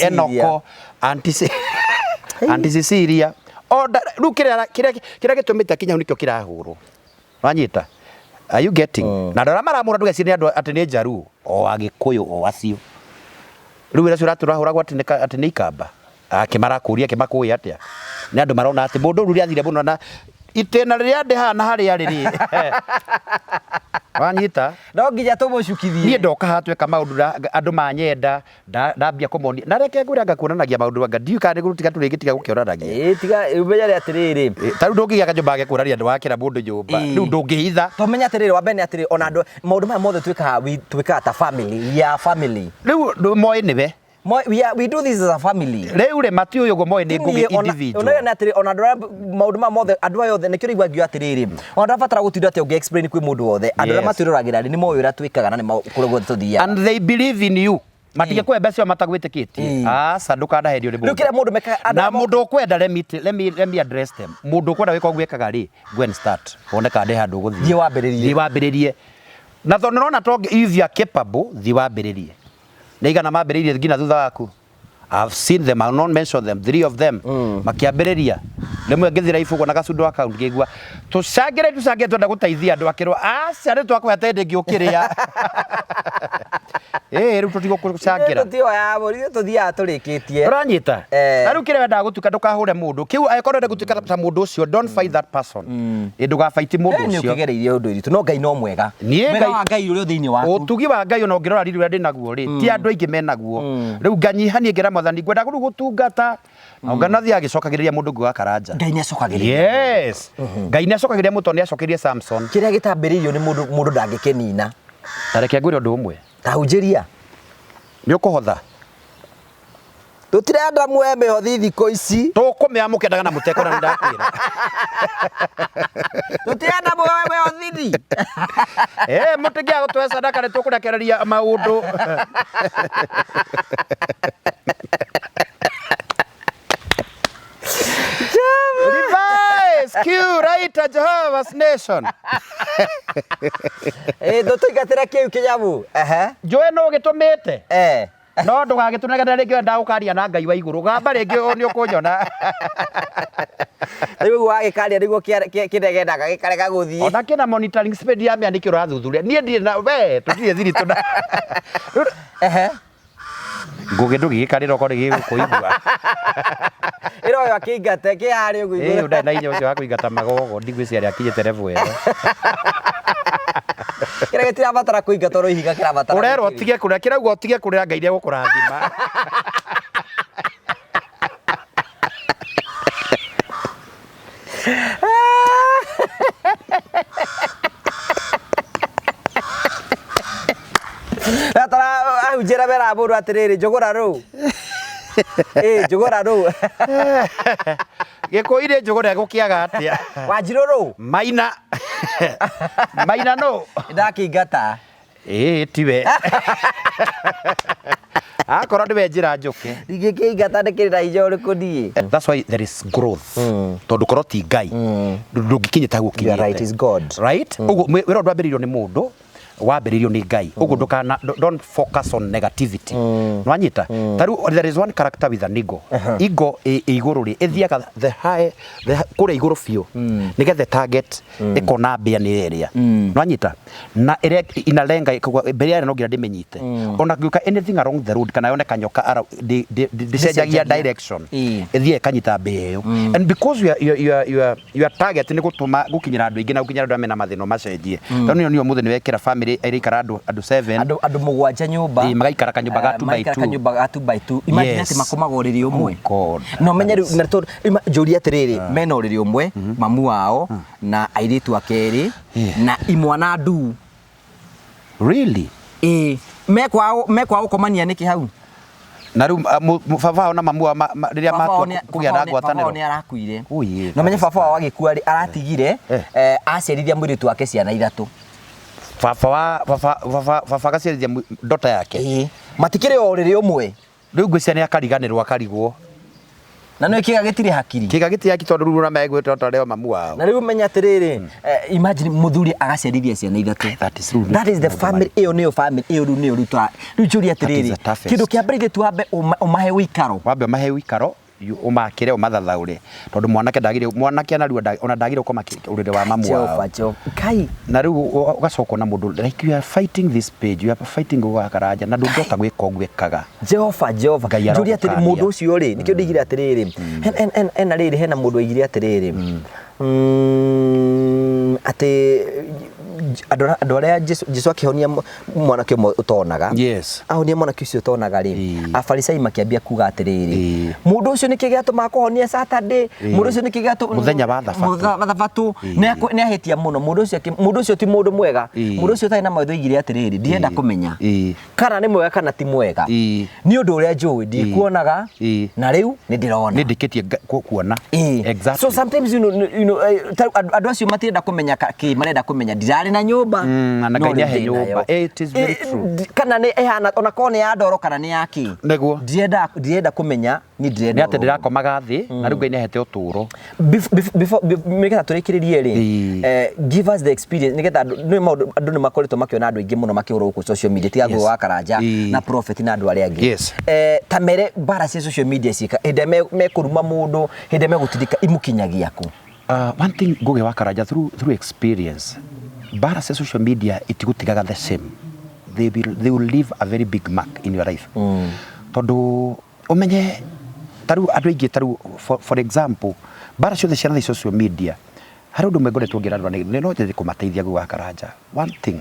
Enoko Auntie Cecilia rĩu kĩrĩa gĩtũmĩte kinya nĩkĩo kĩrahũrwo wanyita are you getting na ndora maramũra ndũgecirie nĩ andũ atĩ nĩ Njaruo o Agĩkũyũ o acio rĩu wĩra ũcio ũratũrahũragwo atĩ nĩ ikamba akĩmarakũria akĩmakũĩ atĩa nĩ andũ marona atĩ mũndũ ũrĩa athire mũno na itena rĩrĩa ndĩ hana harĩa rĩrĩ wanyita no nginya tũmũcukithie niĩ ndoka hatweka maũndũ andũ manyenda ndambia kũmonia na reke ngwĩra ngakuonanagia maũndũ anga ndiũ kana gũtiga tũrĩgĩtiga gũkĩonanagia tiga umenya rĩ atĩrĩrĩ tarĩu ndũngĩgĩa nyũmba agĩkũrania andũ wakĩra mũndũ nyũmba rĩu ndũngĩhitha tũmenya atĩrĩrĩ wa mbere atĩrĩ ona andũ maũndũ maya mothe twĩkaga ta family rĩu moĩ nĩwe we do this as a family rĩu rĩ mati ũyũ moĩ nĩ ngũgĩ individual ona atĩrĩ ona maũndũ ma mothe andũ aya othe nĩkĩo rĩigua ngĩo atĩrĩrĩ ona ndabatara gũtinda atĩ ũngĩ explain kwĩ mũndũ wothe andũ arĩa matwĩroragĩra nĩ moĩ ũrĩa twĩkaga na nĩ kũrĩa guothe tũthiaga and they believe in you matige kwenda mbeca matagwĩtĩkĩtie aca ndũkanaherio nĩ mũndũ rĩu kĩrĩa mũndũ mekaga na mũndũ ũkwenda let me address them mũndũ ũkwenda wĩka ũguo ekaga rĩ go and start wone kana ndĩ handũ ũgũthiĩ thiĩ wambĩrĩrie na tondũ nĩrona to if you are capable thiĩ wambĩrĩrie nĩ igana mambĩrĩirie nginya thutha waku I've seen them, I'll not mention them, 3 of them. Makiambĩrĩria rĩmwe ngĩthira ibugo na gacundo account ngĩigua tũcangĩre twenda gũteithia andũ akĩrwo aca rĩ twakũhe tende ngĩũkĩrĩa rĩu tũtigũcangĩra tũtioya mũri tũthiaga tũrĩkĩtie ũranyita na rĩu kĩrĩa wendaga gũtuĩka ndũkahũre mũndũ kĩu angĩkorwo ũrenda gũtuĩka ta mũndũ ũcio don't fight that person ndũgabaiti mũndũ ũcio ũkĩgereirie ũndũ iritũ no Ngai no mwega mwega wa Ngai ũrĩa thĩinĩ waku ũtugi wa Ngai ona ũngĩrora riri ũrĩa ndĩnaguo rĩ ti andũ aingĩ menaguo rĩu nganyihania ngĩra Mwathani ngwenda gũtungata nganathi agĩcokagĩrĩria mũndũ ngũ wa Karanja Ngai nĩ acokagĩrĩria yes Ngai nĩ acokagĩrĩria mũtũ nĩ acokerie Samson kĩrĩa gĩtambĩrĩirio nĩ mũndũ ndangĩkĩnina tareke ngwĩre ũndũ ũmwe tahunjĩria nĩ ũkũhotha tũtirenda muoe mĩhothi thikũ ici tũkũmĩa mũkendaga na mũteko na ndakwĩra tũtirenda muoe mĩhothi mũtingĩaga gũtũhe sadaka nĩ tũkũrekereria maũndũ Revise, Q, right, Jehovah's Nation. Ndũtũingatĩra kĩu kĩnyamũ njũĩ nũ gĩtũmĩte no ndũgagĩtũnegera rĩngĩ wenda gũkaria na Ngai wa igũrũ gamba rĩngĩ nĩ ũkũnyona rĩu wagĩkaria nĩguo kĩnegenaga gĩkarega gũthiĩ ona kĩna monitoring speed ya mĩa nĩkĩo ũrathuthuria niĩ ndirĩ na we tũtirĩ thiri tũna ngũgĩ ndũgĩgĩkarĩra okorwo gĩgũkũigua ĩroyo akĩingate kĩharĩ ũguo igũrũ ndarĩ na hinya ũcio wa kũingata magogo ndigwĩciria akinyĩte level ĩyo kĩrĩa gĩtirabatara kũingatwo rĩu ihiga kĩrabatara ũrerwo ũtige kũrĩa kĩrauga ũtige kũrĩa Ngai nĩegũkũrathima Natara ahunjĩra mera mũndũ atĩrĩrĩ njũgũra rũu njũgũra rũu gĩkũire njũgũra gũkĩaga atĩa Wanjirũ rũu Maina no ndakĩingata tiwe Akora ndiwe njira njuke. Ingĩkĩingata ndĩkĩrĩra hinya ũrĩkũ niĩ. That's why there is growth. Tondu korwo ti Ngai. Ndũngĩkinyĩta gũkinyĩte. You're right, is God. Right? Ũguo wĩra ndwambĩrĩirio nĩ mũndũ. Wambĩrĩirio nĩ Ngai. Ũguo ndũkana don't focus on negativity. Nwanyita. Taru there is one character with an ego. Ego igũrũ rĩ ĩthiaga the high kũrĩa igũrũ biũ. Nĩgetha target ĩkona mbĩa nĩ ĩrĩa. Nwanyita. Na ĩrĩa inalenga mbere ya no ngira ndĩmenyite. Ona ngĩuka anything along the road kana yone kanyoka ndĩcenjagia direction. Ĩthiĩ ĩkanyita mbĩa ĩyo. And because your target nĩ gũtũma gũkinyĩra andũ aingĩ na gũkinyĩra andũ mena mathĩna macenjie. Tondũ nĩyo mũthĩ nĩ wekĩra family ĩrĩikara andũ 7 andũ mũgwanja nyũmba magaikara kanyũmba ga 2 by 2 kanyũmba ga 2 by 2 imagine atĩ makomaga ũrĩrĩ ũmwe no menye rĩu na tondũ njũria atĩrĩrĩ mena ũrĩrĩ ũmwe mamu wao na airĩtu akerĩ na imwana ndu really mekwao gũkomania nĩkĩ hau na rĩu baba wao na mamu wao rĩrĩa matua kũgĩa na ngwatanĩro nĩ arakuire no menye baba wao agĩkua aratigire aciarithia mũirĩtu wake ciana 3 baba gaciarithia ndota yake matikĩrĩ o ũrĩrĩ ũmwe rĩu ngwĩciria nĩ akariganĩrwo akarigwo na nĩ kĩga gĩtirĩ hakiri kĩga gĩtirĩ hakiri tondũ rĩu na megwĩta ũtareo mamu wao na rĩu menya atĩrĩrĩ imagine mũthuri agaciarithia ciana 3 that is the family ĩyo nĩyo family ĩyo rĩu nĩyo rĩu njũria atĩrĩrĩ kĩndũ kĩa mbere gĩtu wambe ũmahe ũikaro wambe ũmahe ũikaro umakire umathathaure tondu mwanake anaru ona ndagire ukoma urire wa mamu wao kai na riu ugacoka na mundu like you are fighting this page you are fighting gukaraja na ndungota gwika ugwekaga Jehova njuri atiri mundu ucio ri nikio ndigire atiriri ena riri hena mundu aigire atiriri ati andå arä Jesu akĩhonia mwanake ũmwe ũtonaga ahonia mwanake ũcio ũtonaga rĩ afarisai makĩambia kuga atĩrĩrĩ mũndũ ũcio nĩkĩ gĩatũma kũhonia Saturday mũndũ ũcio nĩkĩ gĩatũma mũthenya wa thabatũ nĩ ahĩtia mũno mũndũ ũcio ti mũndũ mwega mũndũ ũcio ũtarĩ na maitho igire atĩrĩrĩ ndienda kũmenya kana nĩ mwega kana ti mwega nĩ ũndũ ũrĩa njũĩ ndikuonaga na rĩu nĩ ndĩrona nĩ ndĩkĩtie kuona exactly so sometimes you know andũ acio matienda kũmenya kĩ marenda kũmenya ndirarĩ na nyũmba na Ngai ahe nyũmba it is very true kana nĩ ehana ona ko nĩ ya ndoro kana nĩ yaki nĩguo ndienda kũmenya ni ndirenda nĩ atĩ ndĩrakomaga thĩ na rĩu Ngai nĩ ahete ũtũũro nĩgetha tũrĩkĩrĩrie rĩ give us the experience nĩgetha andũ nĩ makoretwo makĩona andũ aingĩ mũno makĩhũrwo gũkũ social media tiga guo wa Karanja na prophet na andũ arĩa angĩ ta mere bara cia social media cika hĩndĩ mekũruma mũndũ hĩndĩ megũtindĩka imukinyagia ku one thing nguge wa Karanja through experience bara cia social media itigutigaga the same they will leave a very big mark in your life tondu umenye taru andu aingi taru for example bara ciothe cia social media hari undu mengoretwo ngiranwa nĩ no njĩrĩ kũmateithia guo wa Karanja one thing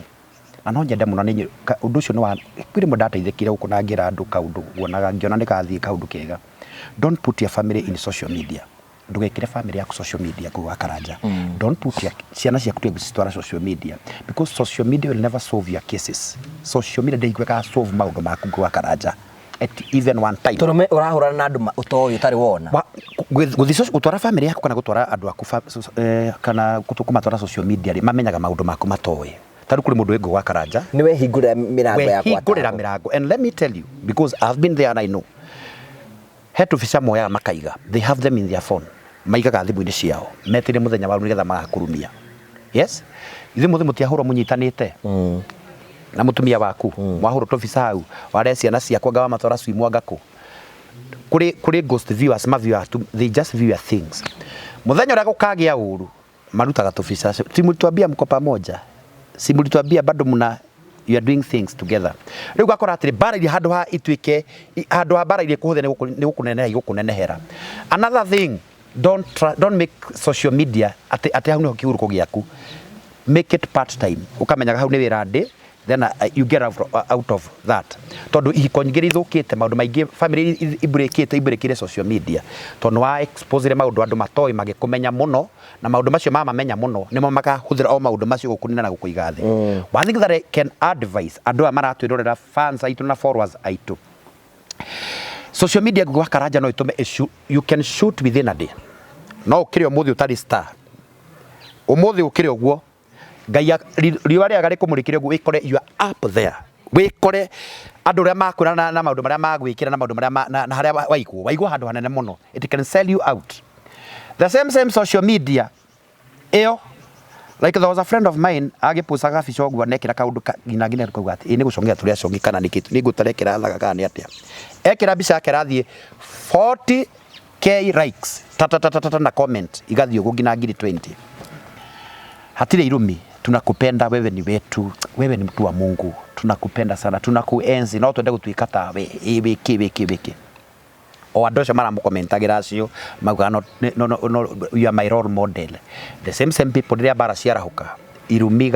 na no nyende mũno nĩ undu ũcio nĩ wa kwĩrĩ mũndũ ndateithĩkire gũkũ na ngira andu kaundu guonaga ngiona nĩ gathiĩ kaundu kega don't put your family in social media ndugekire family yaku social media guo wa Karanja don't put your ciana ciaku twara social media because social media will never solve your cases social media ndĩigweka solve maundu maku guo wa Karanja at even one time turume urahurana na andu utoyo utari wona gutwara family yaku kana gutwara andu aku kana kumatwara social media mamenyaga maundu maku matoye taru kuri mundu wengo wa Karanja ni wehingurira mirango yakwa wehingurira mirango and let me tell you because I've been there and I know head officer moya makaiga they have them in their phone maigaga thimu-inĩ ciao metire muthenya wa nigetha magakurumia yes ithe mutiahurwo munyitanite na mutumia waku mwahurwo officer hau wale ciana ciakwa ngawa matwara swimwa ngako kuri ghost viewers they just view things muthenya ũrĩa gũkagĩa ũru marutaga officer simulituambia mko pamoja simulituambia bado muna you are doing things together rĩu gakora atĩrĩ bara iria handũ ha ituĩke handũ ha bara iria kũhũthia nĩ gũkũnenehera another thing don't make social media ati hau nĩho kĩhurũko gĩaku make it part time ukamenyaga hau nĩ wĩra ndĩ then you get out of that tondu ihiko nyingĩ ithũkĩte maũndũ maingĩ family ibrekire social media tondu wa expose maũndũ andũ matoĩ magĩkũmenya mũno na maũndũ macio mamamenya mũno nĩmo makahũthĩra o maũndũ macio gũkũnina na gũkũiga thĩ one thing that I can advise andũ aya maratwĩrorera fans aitũ na followers aitũ social media gwa Karanja no itume you can shoot within a day no ukire umuthi utari star umuthi ukire uguo Ngai riwa rĩaga rĩkũmũrĩkire uguo ikore you are up there wikore andu ria makwira na maundu maria magwikira na maundu maria na haria waigwa handu hanene muno, it can sell you out. The same social media eo, like there was a friend of mine agiposaga bica ogwa nekira kaundu ngina kuga ati ni gucongea turia congi kana nikitu ni gutarekera thaga kana ni atia ekira bica yake rathie 40k likes tata na comment igathio gugina ngiri 20. Hatire irumi, tunakupenda wewe, ni wetu, wewe ni mtu wa Mungu, tunakupenda sana, tunakuenzi no twende gutuika tawe ibiki o andu acio maramukomentagira acio mauga no, you are my role model. The same people riria bara ciarahuka irumi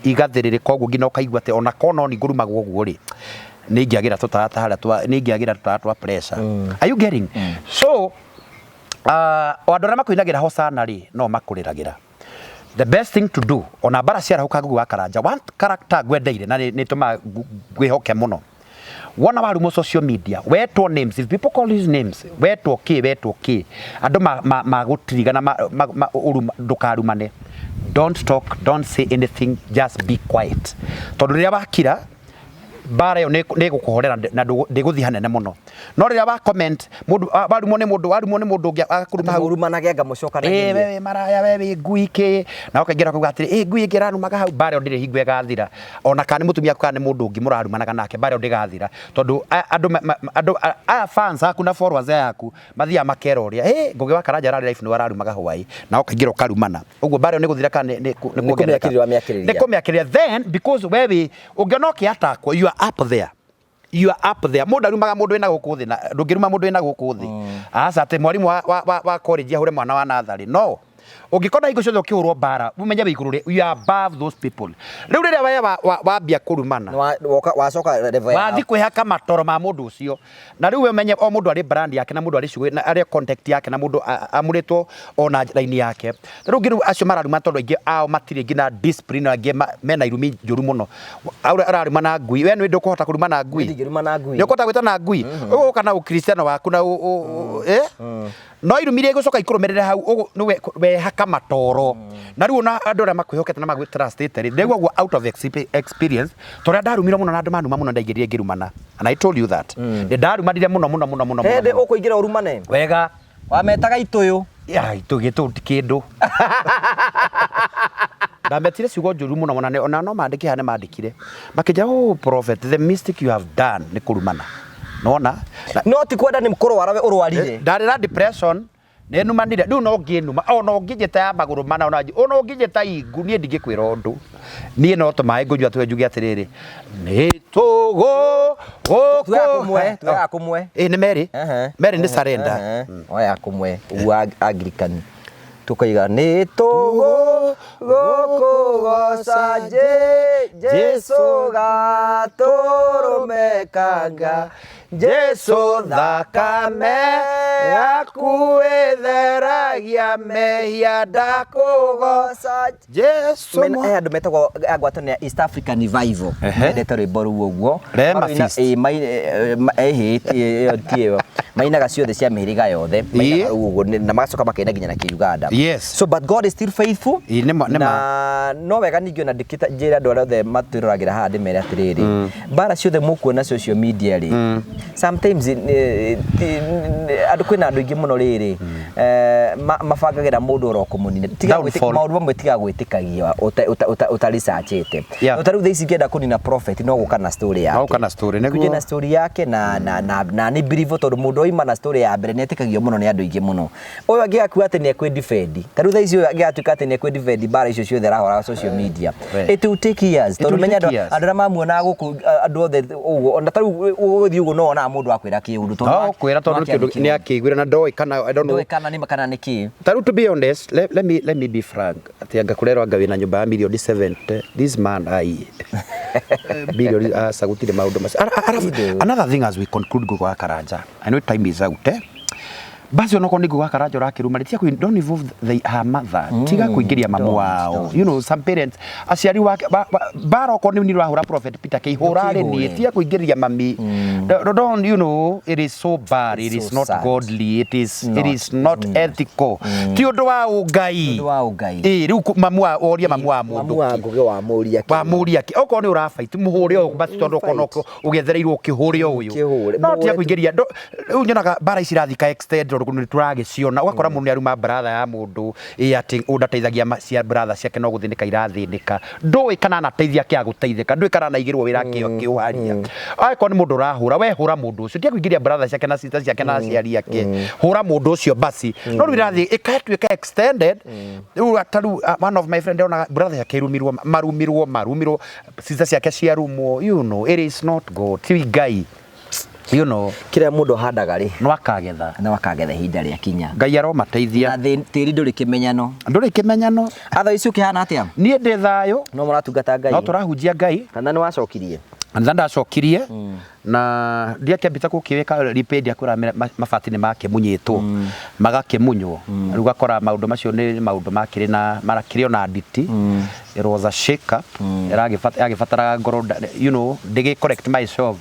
igathiririka uguo ngina ukaigua ati ona kono ni ngurumagwo uguo ri ningiagira tutata haria ningiagira tutata twa pressure. Are you getting? So o andu aria makuinagira hosana ri no makuriragira. The best thing to do ona bara ciarahuka gugu wa Karanja, one character gwendeire na ni tuma gwihoke muno, wana warumo social media wetwo names, if people call his names wetwo ki andu magutiriga na ndukarumane. Don't talk, don't say anything, just be quiet. Tondu riria wakira bara yo ne gukuhorera na ndiguthi hanene muno, no riria wa comment mundu warumo ni mundu ngi akuruma urumanage ngamucokanagia wewe maraya wewe nguike na ukaingira kuga atiri ngui ngirarumaga hau bara ndire hingu igathira, ona kana mutumia kana mundu ngi murarumanaga nake bara ndigathira, tondu andu fans aku na followers yaku mathia makera uria ngugi wa Karanja rari life ni wararumaga Hawaii na ukaingira ukarumana uguo bara ni guthira kana ni kumiakiriria. Then because wewe ungiona ukiatakwo you are up there, mundu arumaga mundu wina guku thi na ndungiruma mundu wina guku thi asa ati mwarimu wa college ahure mwana wa nathari no ungikona hingo ciothe ukihurwo bara umenye iguru ri you are above those people. Riu riria we wambia kurumana wacoka level wathi kwihaka matoro ma mundu ucio, na riu we menye o mundu ari brand yake na mundu ari cugwe na ari contact yake na mundu amuritwo ona line yake. Riu ngiru acio mararuma tondu ingi ao matiri ngina discipline angi mena irumi njuru muno araruma na ngui. We ni ndukuhota kuruma na ngui, ni ukota gwita na ngui ugu kana ukristiano waku na no irumirie gucoka ikurumerere hau we haka matoro na riu na andu aria makwihokete na magwi trusted ri ndegwa out of experience toria ndarumira muno na andu manuma muno ndaigirire ngirumana, and I told you that ndarumanire muno hende ukuingira urumane wega wametaga ituyu ya itugitu kindu ndametire ciugo njuru muno ona no mandike hane mandikire makija prophet the mistake you have done ni kurumana nona no ti kwenda ni mkoro warawe urwarire ndari na depression ne numanire ndu no nginuma ona ngijeta ya maguru mana ona ngijeta ingu nie ndigĩkwĩra ũndũ nie no tũmaĩ ngũnyua twe njuge atiriri ni tugo tuya kumwe ni Mary ni surrender oya kumwe wa Anglican tukaiga ni tugo gukugoca Jesu gaturumekanga Jesu thakame yaku itheragia mehia ndakugoca Jesu andu metagwo agwatana ya East African Revival ndete rwimbo ruo guo mainaga ciothe cia mihiriga yothe uguo na magacoka makaina nginya na Uganda. So but God is still faithful na no wega ningio na ndikita njira andu othe matwiragira haha ndimere atiriri bara ciothe mukuona social media ri sometimes andu kwina andu ingi muno riri mabangagira mundu urokomunine tiga gwitika maundu mamwe tiga gwitikagia uta researchite utaru theici ngenda kunina prophet no guka na story yake kuje na story yake na ni believe tondu mundu oima na story ya mbere netikagio muno ni andu ingi muno uyu agiakua ati ni ekwe defend taru theici uyu agiatuka ati ni ekwe defend bara icio ciothe arahora social media it will take years tondu menya andu aria mamuona guku andu othe uguo ona taru uguthi uguo no ona mundu akwira kiundu tondu kwira tondu kindu ni akigwira na ndoi kana I don't know ndoi kana ni makana niki taru to be honest let me be frank ati anga kurerwa anga wina nyumba ya million 70 this man billion sagutire maundu mas another thing as we conclude go kwa Karanja I know time is out basi onoko ni guga karajo rakiruma tia ku don't involve her mother tiga kuingiria mamu wao you know some parents aciari wake baroko ni rahura prophet Peter Kihura ni tia kuingiria mami don't you know it is so bad it is not godly it is not ethical ti undu wa ugai riu mamu oria mamu wa mundu wa muria ki oko ni urafight muhure o basi tondu konoko ugethereirwo kihure uyu no tia kuingiria riu nyonaga bara icirathika extend ni turagiciona ugakora mundu aruma brother ya mundu ati undateithagia cia brother ciake no guthinika irathindika ndui kana nateithia kia guteithika ndui kana naigirwo wira kio kiuharia aiko ni mundu rahura we hura mundu ucio tia kuingiria brother ciake na sister ciake na aciari yake hura mundu ucio basi no irathi ikatuika extended ataru one of my friend ona brother yake marumirwo sister ciake ciarumwo you know it is not good ti Ngai you know kira mundu handaga ri no akagetha hinda ria kinya Ngai aromateithia na tiri nduri kimenyano atha icio kihana atia nie ndi thayo no muratungata Ngai no turahunjia Ngai kana ni wacokirie ndacokirie na ndiakĩambĩte gũkĩwĩka repaid akũra mabati nĩ makĩmunyĩtwo magakĩmunywo rĩu gakora maũndũ macio nĩ maũndũ makĩrĩ na marakĩrĩ ona nditi it was a shake up yagĩbatara ngoro you know ndĩgĩ correct myself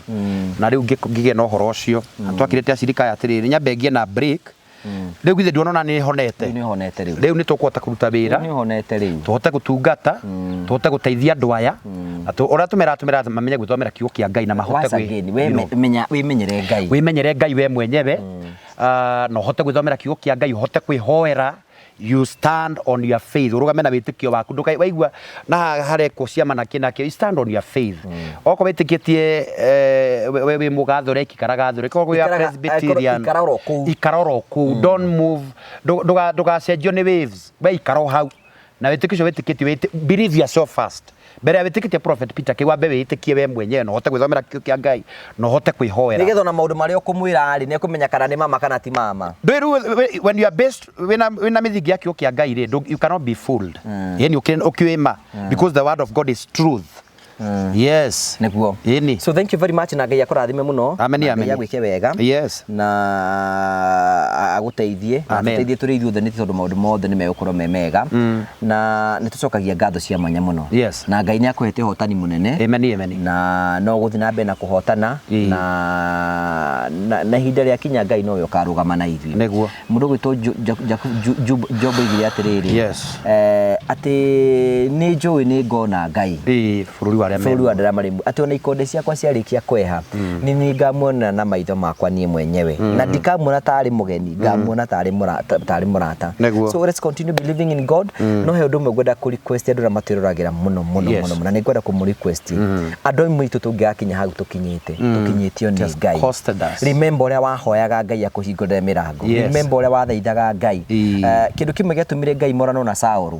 na rĩu ngĩgĩa na ũhoro ũcio twakĩrĩte acirika atĩrĩrĩ nyambe ngie na break rĩu githe nduona nĩ honete rĩu nĩ tũkũhota kũruta wĩra tũhote gũtungata tũhote gũteithia andũ aya ora tumera mamenye gwĩthomera kiugo kĩa Ngai na mahote wĩmenyere Ngai we mwenyewe na uhote gwĩthomera kiugo kĩa Ngai uhote kwĩhoera you stand on your faith urugame na wĩtĩkio waku ndũkaigua na hareko ciama na kĩnakĩo you stand on your faith oko wĩtĩkĩtie we mũgathure ikaragathure koguo ya Presbyterian ikaroro ku don't move ndũgacenjio nĩ waves we ikaro hau na wĩtĩkio wĩtĩkĩtie believe yourself first mbere ya wĩtĩkĩtie prophet Peter Kiwambe wĩtĩkie we mwenyewe no hote gwĩthomera kiugo kĩa Ngai no hote kwĩhoera nigetha na maũndũ marĩa ũkũmwĩra rĩ nĩ kũmenya kana nĩ mama kana ti mama when you are based wena mithingi ya kiugo kĩa Ngai rĩ you cannot be fooled yani ukiwema because the word of God is truth yes niguo so thank you very much na Ngai akũrathime mũno Ngai agwĩke wega yes na agũteithie tũrĩ ithuothe nĩ tondũ maũndũ mothe nĩ megũkorwo me mega na nĩ tũcokagia ngatho cia mwanya mũno na Ngai nĩ akũhete ũhotani mũnene amen na no gũthiĩ na mbere na kũhotana na ihinda rĩa kinya Ngai no we ũkarũgama na ithuĩ niguo mũndũ gwĩtwo Job oigire atĩrĩrĩ atĩ nĩ njũĩ nĩ ngona Ngai bũrũri wa Ndaramarembu atĩ ona ikonde ciakwa ciarĩkia kweha nĩ ngamuona na maitho makwa niĩ mwenyewe na ndikamuona tarĩ mũgeni ngamuona tarĩ mũrata so let's continue believing in God no he ũndũ ũmwe ngwenda kũ request andũ arĩa matwĩroragĩra mũno na nĩ ngwenda kũmũ request andũ amwe itũ tũngĩgakinya hau tũkinyĩtio nĩ Ngai remember ũrĩa wahoyaga Ngai akũhingũrĩre mĩrango remember ũrĩa wathaithaga Ngai kĩndũ kĩmwe gĩatũmire Ngai morano na Saũlũ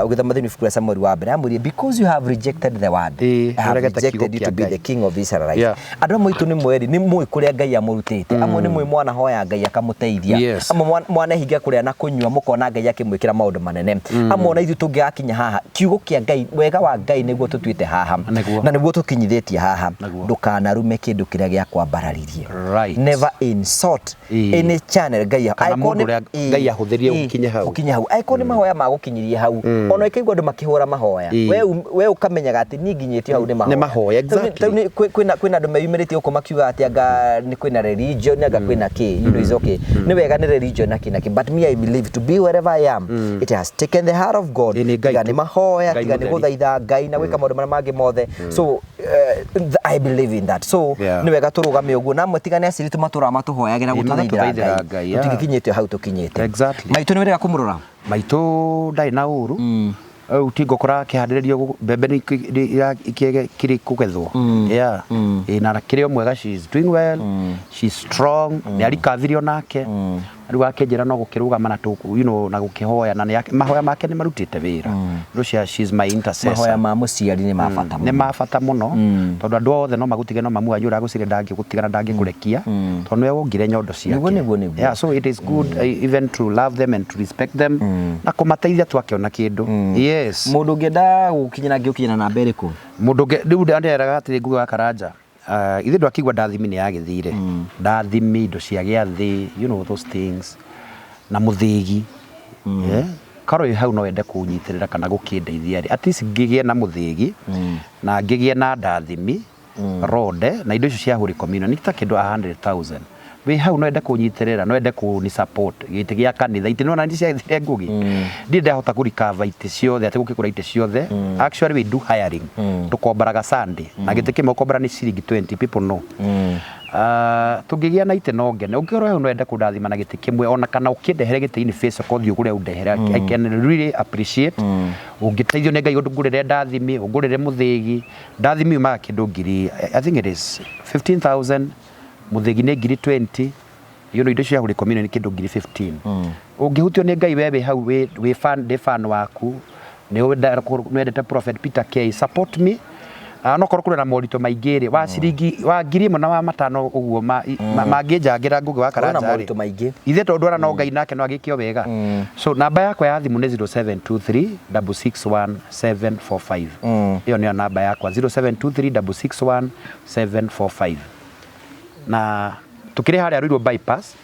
ũgĩthoma thĩinĩ ibuku rĩa Samueli wa mbere amwĩrire because you have rejected the word I have rejected you to be the king of Israel andũ amwe itũ nĩ mweri nĩ mũĩ kũrĩa Ngai amũrutĩte amwe nĩ mũĩ mwana hoya Ngai akamũteithia amwe mwana hinga kũrĩa na kũnyua mũkona Ngai akĩmwĩkĩra maũndũ manene amwe na ithuĩ tũngĩgakinya haha kiugo kĩa Ngai wega wa Ngai nĩguo tũtuĩte haha na nĩguo tũkinyithĩtie haha ndũkanarume kĩndũ kĩrĩa gĩa kwambararirie never insult any channel Ngai ahũthĩrie gũkinya hau aiko nĩ mahoya ma gũkinyirie hau ona ikaigua andũ makĩhũra mahoya we ũkamenyaga atĩ niĩ nginyĩtio hau nĩ mahoya exactly kwĩna andũ meyumĩrĩtie gũkũ makiuga atĩ anga nĩ kwĩna religion anga kwĩna kĩ you know is okay nĩ wega nĩ religion na kĩ but me I believe to be wherever I am it has taken the heart of God tiga nĩ mahoya tiga nĩ gũthaitha Ngai na gwĩka maũndũ marĩa mangĩ mothe so I believe in that so nĩ wega tũrũgame ũguo na mwetigane aciri tũmatũra matũhoyagĩra gũtũthaithĩra Ngai tũngĩkinyĩtio hau tũkinyĩte maitũ nĩ wega kũmũrora maitũ ndarĩ na ũru utingokora kihandirerio mbembe kiri kugethwo na kĩrĩ mwega she is doing well she is strong nĩ arikathirio nake rĩu akenjera no gũkĩrũgama na tũkũ you know na gũkĩhoya na mahoya make nĩ marutĩte wĩra Russia she is my intercessor mahoya ma mũciari nĩ mabata mũno tondũ andũ othe no magũtige no mamu anyũra gũcire ndangĩgũtigana ndangĩkũrekia tondũ we wongire nyondo ciake so it is good even to love them and to respect them na kũmateithia twakĩona kĩndũ yes mũndũ ũngĩenda gũkinyana na mbere kũ mũndũ rĩu ndĩraga atĩ nguga Karanja ithe ndo akigwa ndathimi ni yagithire ndathimi indo cia giathi you know those things na muthigi karo hau no wende kunyitirira kana gukindeithia at least ngigie na muthigi na ngigie na ndathimi rode na indo icio cia huri community ta kindu 100,000 we hau no wende kunyitirira no wende kuni support giti gia kanitha iti no na ndisia thire ngugi ndi ndahota ku recover iti ciothe ati gukikura iti ciothe actually we do hiring tukombaraga Sunday na giti kimwe ukombara ni ciringi 20 people no tungigia na ite no ngene ungirwo hau no wende kundathima na giti kimwe ona kana ukindehere giti ini face ko thiu kuria undehere I can really appreciate ungiteithio ne ngai undu ngurire ndathimi ungurire muthigi ndathimi ma kindu ngiri I think it is 15,000 muthigi ne ngiri 20 you know indo cia huri community kindu ngiri 15 ungihutio ne ngai wewe hau we fan waku ne wendete Prophet Peter K support me no korwo kuri na morito maingiri wa ciringi wa ngiri imwe na wa matano uguo manginjangira ngugi wa Karanja morito maingi ithe tondu ara no ngai nake no agikio wega so namba yakwa ya thimu ni 0723 661 745 iyo ni namba yakwa 0723 661 745 na tukiri haria Ruiru bypass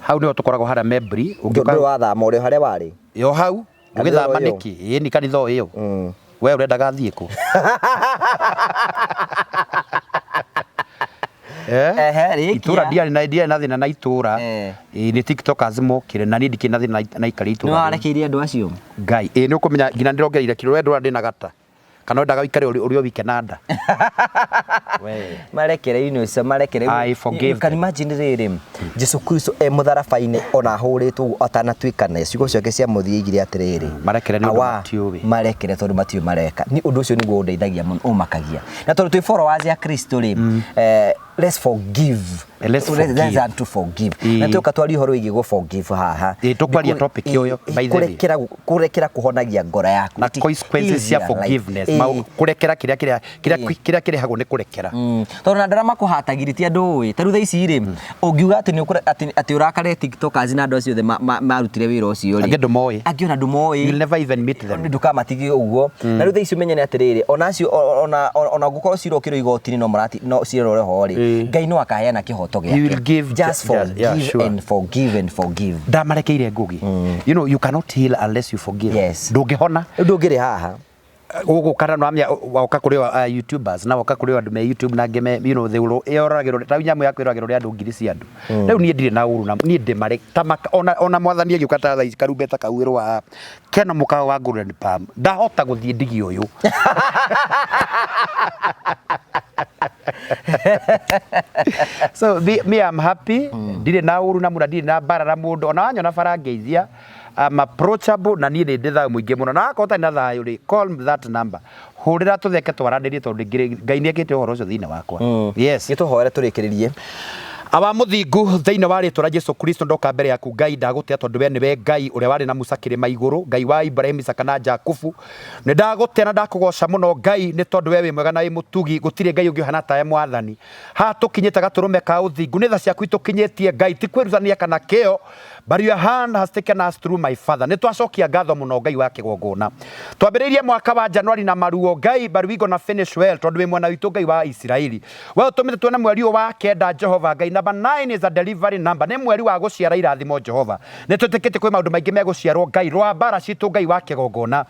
hau niho tukoragwo haria Membri ungiuka wa thama uri haria wari yo hau ugithama niki ni kanitha iyo we urendaga thie ku itura dia na thina na itura ni tiktokers mokire na ni ndikina thina na ikari itura no arekeire andu acio ngai ni ukumenya ngina ndirongereire kiro we ndura ndina gata kana ndaga wikare uri wike nanda we marekere ino marekere I forgive you can imagine riri Jesu Kristo mutharabaine ona huritwo atanatuikana ciugo ciake cia muthia igire atiriri marekere ni matiuwe marekere tondu matiuwe mareka ni undu ucio niguo undeithagia muno umakagia na tondu twi followers ya Kristo ri let's forgive let's learn to forgive na tuka twari horo igi go forgive haha tukwaria topic yoyo by the way kurekera kuhonagia ngora yaku na consequences cia forgiveness kurekera kiria kirehagwo ni kurekera tondu na ndarama kuhatagiriti andu wi taru tha ici ri ungiuga ati urakare tiktokers na andu acio the marutire wira ucio ri angiona ndu moi you'll never even meet them nduka matigi uguo na ru tha ici umenyane atiriri ona acio ona gukorwo cirokiro igotini no marati no cirore ho ri ngai no akaheana kihoto giake you will give just forgive and forgive ndamarekeire ngugi you know you cannot heal unless you forgive ndungihona ndungiri haha ugukara no amya wauka kuri YouTubers na wauka kuri andu me YouTube na ngeme you know they will yoragiro ta nyamu yakwa yoragiro ri andu ngiri cia andu riu nie ndire na uru na nie ndimare tamaka ona mwathani agiuka ta thaa karumbeta kawiro wa keno mukawa wa Golden Palm ndahota guthie ndigi uyu so me I'm happy ndire na uru na ndire na barara mundu ona wanyona farangeithia I'm approachable na nie ndi thayo muingi muno na akota na thayo ri call that number hurira tutheke twarandirie tondu ngai ni akite uhoro ucio thina wakwa yes gituhoere turikiririe aba muthingu thiine wa ritwa ra Jesu Kristo ndoka mbere yaku ngai ndagutia tondu we niwe ngai uria wari na Musa kirima iguru ngai wa Ibrahim Isaka na Jakubu ni ndagutia na ndakugoca muno ngai ni tondu we wi mwega na wi mutugi gutire ngai ungi hana tae mwathani ha tukinyite gaturume ka uthingu ni tha ciaku itukinyitie ngai ti kwiruzania kana kio but your hand has taken us through my father ni twacokia ngatho muno ngai wa kigongona twambiriirie mwaka wa January na maruo ngai but we gonna finish well tondu wi mwana witu ngai wa Israeli we utumite tuone mweri wa kenda Jehova ngai number 9 is a delivery number. Ni mweri wa guciara irathimo Jehova. Ni tutikite kwi maundu maingi meguciarwo ngai rwa bara citu ngai wa kigongona.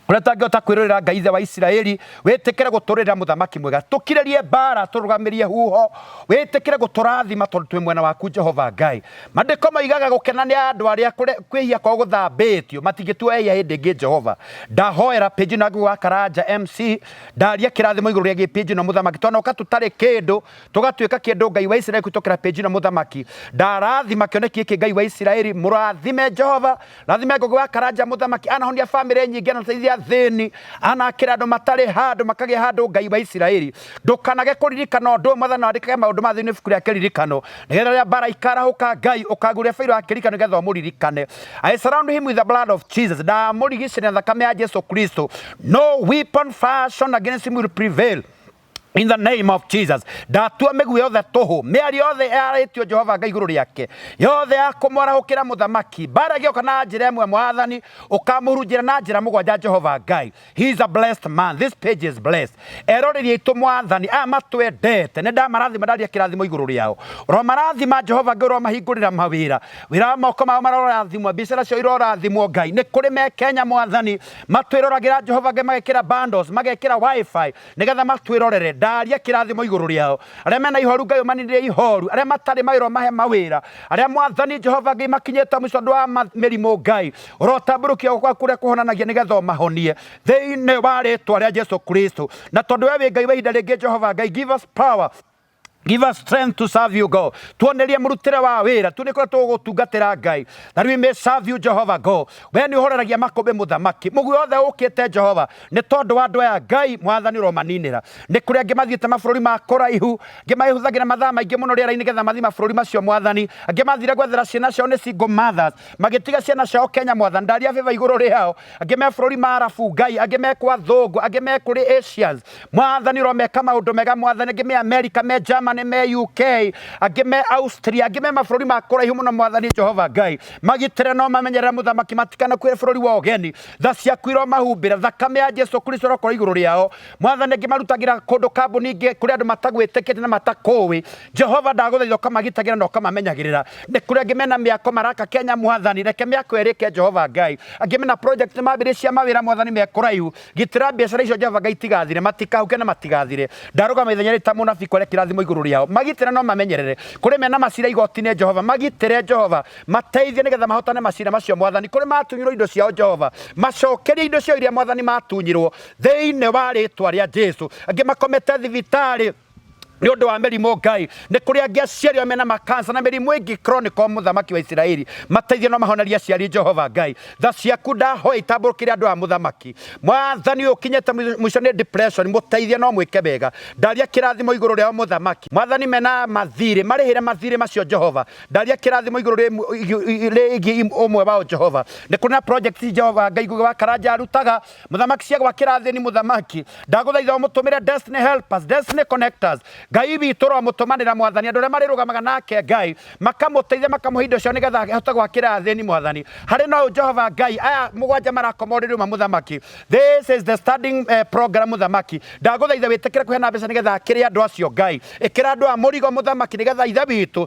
Uratangota kwirorera ngai ithe wa Israeli wetekere guturira muthamaki mwega tukirerie bara turugamirie huho wetekere guturathima tondu twi mwena waku Jehova ngai mandiko maigaga gukenania andu aria kwihia kwa guthambitio matigitueia hindi ngi Jehova ndahoera page na gwa Karanja MC ndaria kirathimo iguru ria page na muthamaki twana ukatutari kindu tugatuika kindu ngai wa Israeli kutukira page na muthamaki ndarathima kioneki iki ngai wa Israeli murathime Jehova rathime gogo wa Karanja muthamaki anahonia family nyingi na teithia thini anakira andu matari handu makagia handu ngai wa Israeli ndukanage kuririkana undu mwathana andikage maundu ma thini ibuku ria kiririkano nigetha ria bara ikarahuka ngai ukaguria fairo ya kiririkano nigetha umuririkane I surround him with the blood of Jesus da murigicire thakame ya Jesu Kristo no weapon fashioned against him will prevail In the name of Jesus. Ndatua mĩguĩ yothe tũhũ, mĩario yothe yarĩtio Jehova Ngai igũrũ rĩake, yothe ya kũmwarahũkĩra mũthamaki, mbara ĩgĩũka na njĩra ĩmwe Mwathani, ũkamũhurunjĩra na njĩra mũgwanja Jehova Ngai. He is a blessed man. This page is blessed. Eroreri aitũ Mwathani, aya matwendete, nĩ ndamarathima ndaria kĩrathimo igũrũ rĩao. Ũromarathima Jehova Ngai, ũromahingũrĩra mawĩra, wĩra wa moko mao marorathimwo, biacara cio irorathimwo Ngai. Nĩ kũrĩ me Kenya Mwathani, matwĩroragĩra Jehova Ngai, magekĩra bundles, magekĩra wifi, nĩgetha matwĩrorere. Ndaria kĩrathimo igũrũ rĩao, arĩa mena ihoru Ngai ũmaninĩre ihoru, arĩa matarĩ mawĩra mahe mawĩra, arĩa Mwathani Jehova Ngai makinyĩte mũico ũndũ wa mĩrimũ Ngai, ũrotambũrũkia gũkwa kũrĩa kũhonanagia nĩgetha ũmahonie thĩinĩ wa rĩĩtwa rĩa Jesu Kristo. Na tondũ we wĩ Ngai wa ihinda rĩngĩ Jehova Ngai, give us power, give us strength to serve you, God. Tuonerie mũrutĩre wa wĩra, tunĩkorwo tũgũtungatĩra Ngai, that we may serve you, Jehovah God. We nĩ ũhoreragia makũmbĩ mũthamaki, mũguĩ wothe ũkĩte Jehova, nĩ tondũ wa andũ aya Ngai Mwathani ũromaninĩra. Nĩ kũrĩa angĩ mathiĩte mabũrũri ma kũraihu, angĩ mahũthagĩra mathaa maingĩ mũno rĩera-inĩ nĩgetha mathiĩ mabũrũri macio Mwathani, angĩ mathire gwethera ciana ciao nĩ single mothers, magĩtiga ciana ciao Kenya Mwathani, ndaria favor igũrũ rĩao, angĩ me bũrũri ma Arabu Ngai, angĩ me kwa Thũngũ, angĩ me kũrĩ Asians, Mwathani ũromeka maũndũ mega Mwathani, angĩ me America, me Germany, me UK, angĩ me Austria, angĩ me mabũrũri ma kũraihu mũno Mwathani Jehova Ngai, magitĩre no mamenyerere mũthamaki matikana kwĩra bũrũri wa ũgeni, tha ciaku iromahumbĩra, thakame ya Jesu Kristo ĩrokorwo igũrũ rĩao Mwathani, angĩ marutagĩra kũndũ kambuni ingĩ kũrĩ andũ matagwĩtĩkĩte na matakũĩ Jehova, ndagũthaitha ũkamagitagĩra na ũkamamenyagĩrĩra. Nĩ kũrĩ angĩ mena mĩako maraka Kenya Mwathani, reke mĩako ĩrĩke Jehova Ngai, angĩ mena project mambĩrĩria cia mawĩra Mwathani me kũraihu, gitĩra biacara icio Jehova Ngai itigathire, matikahuke na matigathire. Ndarũgama ithenya rĩta mũnabii kwĩra kĩrathimo igũrũ rĩao, magitĩre no mamenyerere. Kũrĩ mena macira igoti-inĩ Jehova, magitĩre Jehova, mateithie nĩgetha mahotane macira macio Mwathani. Kũrĩ matunyirwo indo ciao Jehova, macokerie indo ciao iria Mwathani matunyirwo thĩinĩ wa rĩĩtwa rĩa Jesu. Angĩ makomete thibitarĩ nĩ ũndũ wa mĩrimũ Ngai, nĩ kũrĩ angĩ aciari mena makansa na mĩrimũ ĩngĩ chronic mũthamaki wa Isiraeli, mateithie no mahonerie aciari Jehova Ngai. Tha ciaku ndahoya itambũrũkĩre andũ a mũthamaki Mwathani, ũkinyĩte mũico nĩ depression, mũteithie no mwĩke wega. Ndaria kĩrathimo igũrũ rĩao mũthamaki Mwathani, mena mathirĩ, marĩhĩre mathirĩ macio Jehova. Ndaria kĩrathimo igũrũ rĩgiĩ ũmwe wao Jehova. Nĩ kũrĩ na project Jehova Ngai wa Karanja arutaga mũthamaki cia gwakĩra thĩni mũthamaki, ndagũthaitha ũmũtũmĩre destiny helpers, destiny connectors Ngai witũ ũromũtũmanĩra Mwathani, andũ arĩa marĩrũgamaga nake Ngai, makamũteithia makamũhe indo ciao nĩgetha ahote gwakĩra thĩni Mwathani. Harĩ no Jehova Ngai, aya mũgwanja marakoma ũrĩrĩ uma mũthamaki, this is the studying program mũthamaki, ndagũthaitha wĩtĩkĩre kũheana mbeca nĩgetha akĩrĩ andũ acio Ngai, ĩkĩra andũ a mũrigo mũthamaki nĩgetha ithe witũ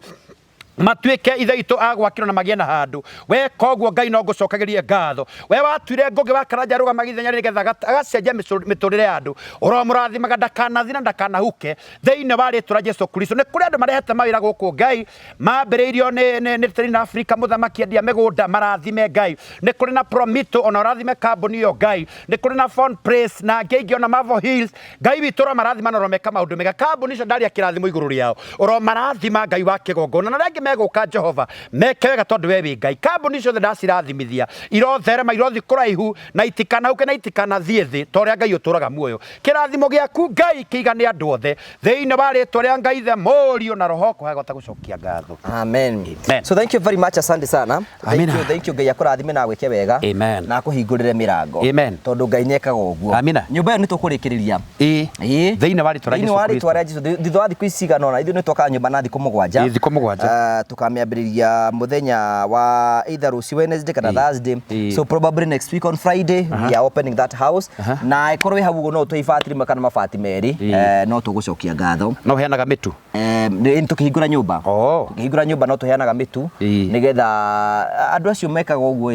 matuĩke ithe itũ agwakĩrwo na magĩe na handũ. We koguo Ngai no ngũcokagĩrie ngatho, we watuire Ngũgĩ wa Karanja arũgamaga ithenya nĩgetha agacenjia mĩtũrĩre ya andũ, ũromũrathimaga ndakanathi na ndakanahuke thĩinĩ wa rĩĩtwa rĩa Jesu Kristo. Nĩ kũrĩ andũ marehete mawĩra gũkũ Ngai, mambĩrĩirio nĩ Trade Africa mũthamaki endia mĩgũnda, marathime Ngai. Nĩ kũrĩ na Promito ona ũrathime kambuni ĩyo Ngai, nĩ kũrĩ na Phone Place na angĩ ingĩ ona Marvel Hills. Ngai witũ ũromarathima na ũromeka maũndũ mega, kambuni icio ndaria kĩrathimo igũrũ rĩao, ũromarathima Ngai wa kĩgongona, na rĩngĩ megũka Jehova meke wega tondũ we wĩ Ngai. Kambuni ciothe ndacirathimithia irotherema, irothi kũraihu na itikanahuke na itikanathiĩ thĩ ta ũrĩa Ngai ũtũraga muoyo. Kĩrathimo gĩaku Ngai kĩigane andũ othe thĩinĩ wa rĩĩtwa rĩa Ngai Ithe, Mũriũ na Roho kũhagota gũcokia ngatho. Amen. So thank you very much, asante sana. Thank you Ngai akũrathime na gwĩke wega na kũhingũrĩre mĩrango tondũ Ngai nĩekaga ũguo. Nyũmba ĩyo nĩ tũkũrĩkĩrĩria thĩinĩ wa rĩĩtwa rĩa Jesũ. Thutha wa thikũ ici cigana ũna, ithuĩ nĩ twakaga nyũmba na thikũ mũgwanja tukamĩambĩrĩria mũthenya wa either rũciũ Wednesday kana Thursday. So probably next week on Friday we are opening that house. Na ĩkorwo hau ũguo no tũibatiri kana mabati merĩ, no tũgũcokia ngatho. No heanaga mĩtu nĩ tũkĩhingũra nyũmba, tũkĩhingũra nyũmba no tũheanaga mĩtu nĩgetha andũ acio mekaga ũguo.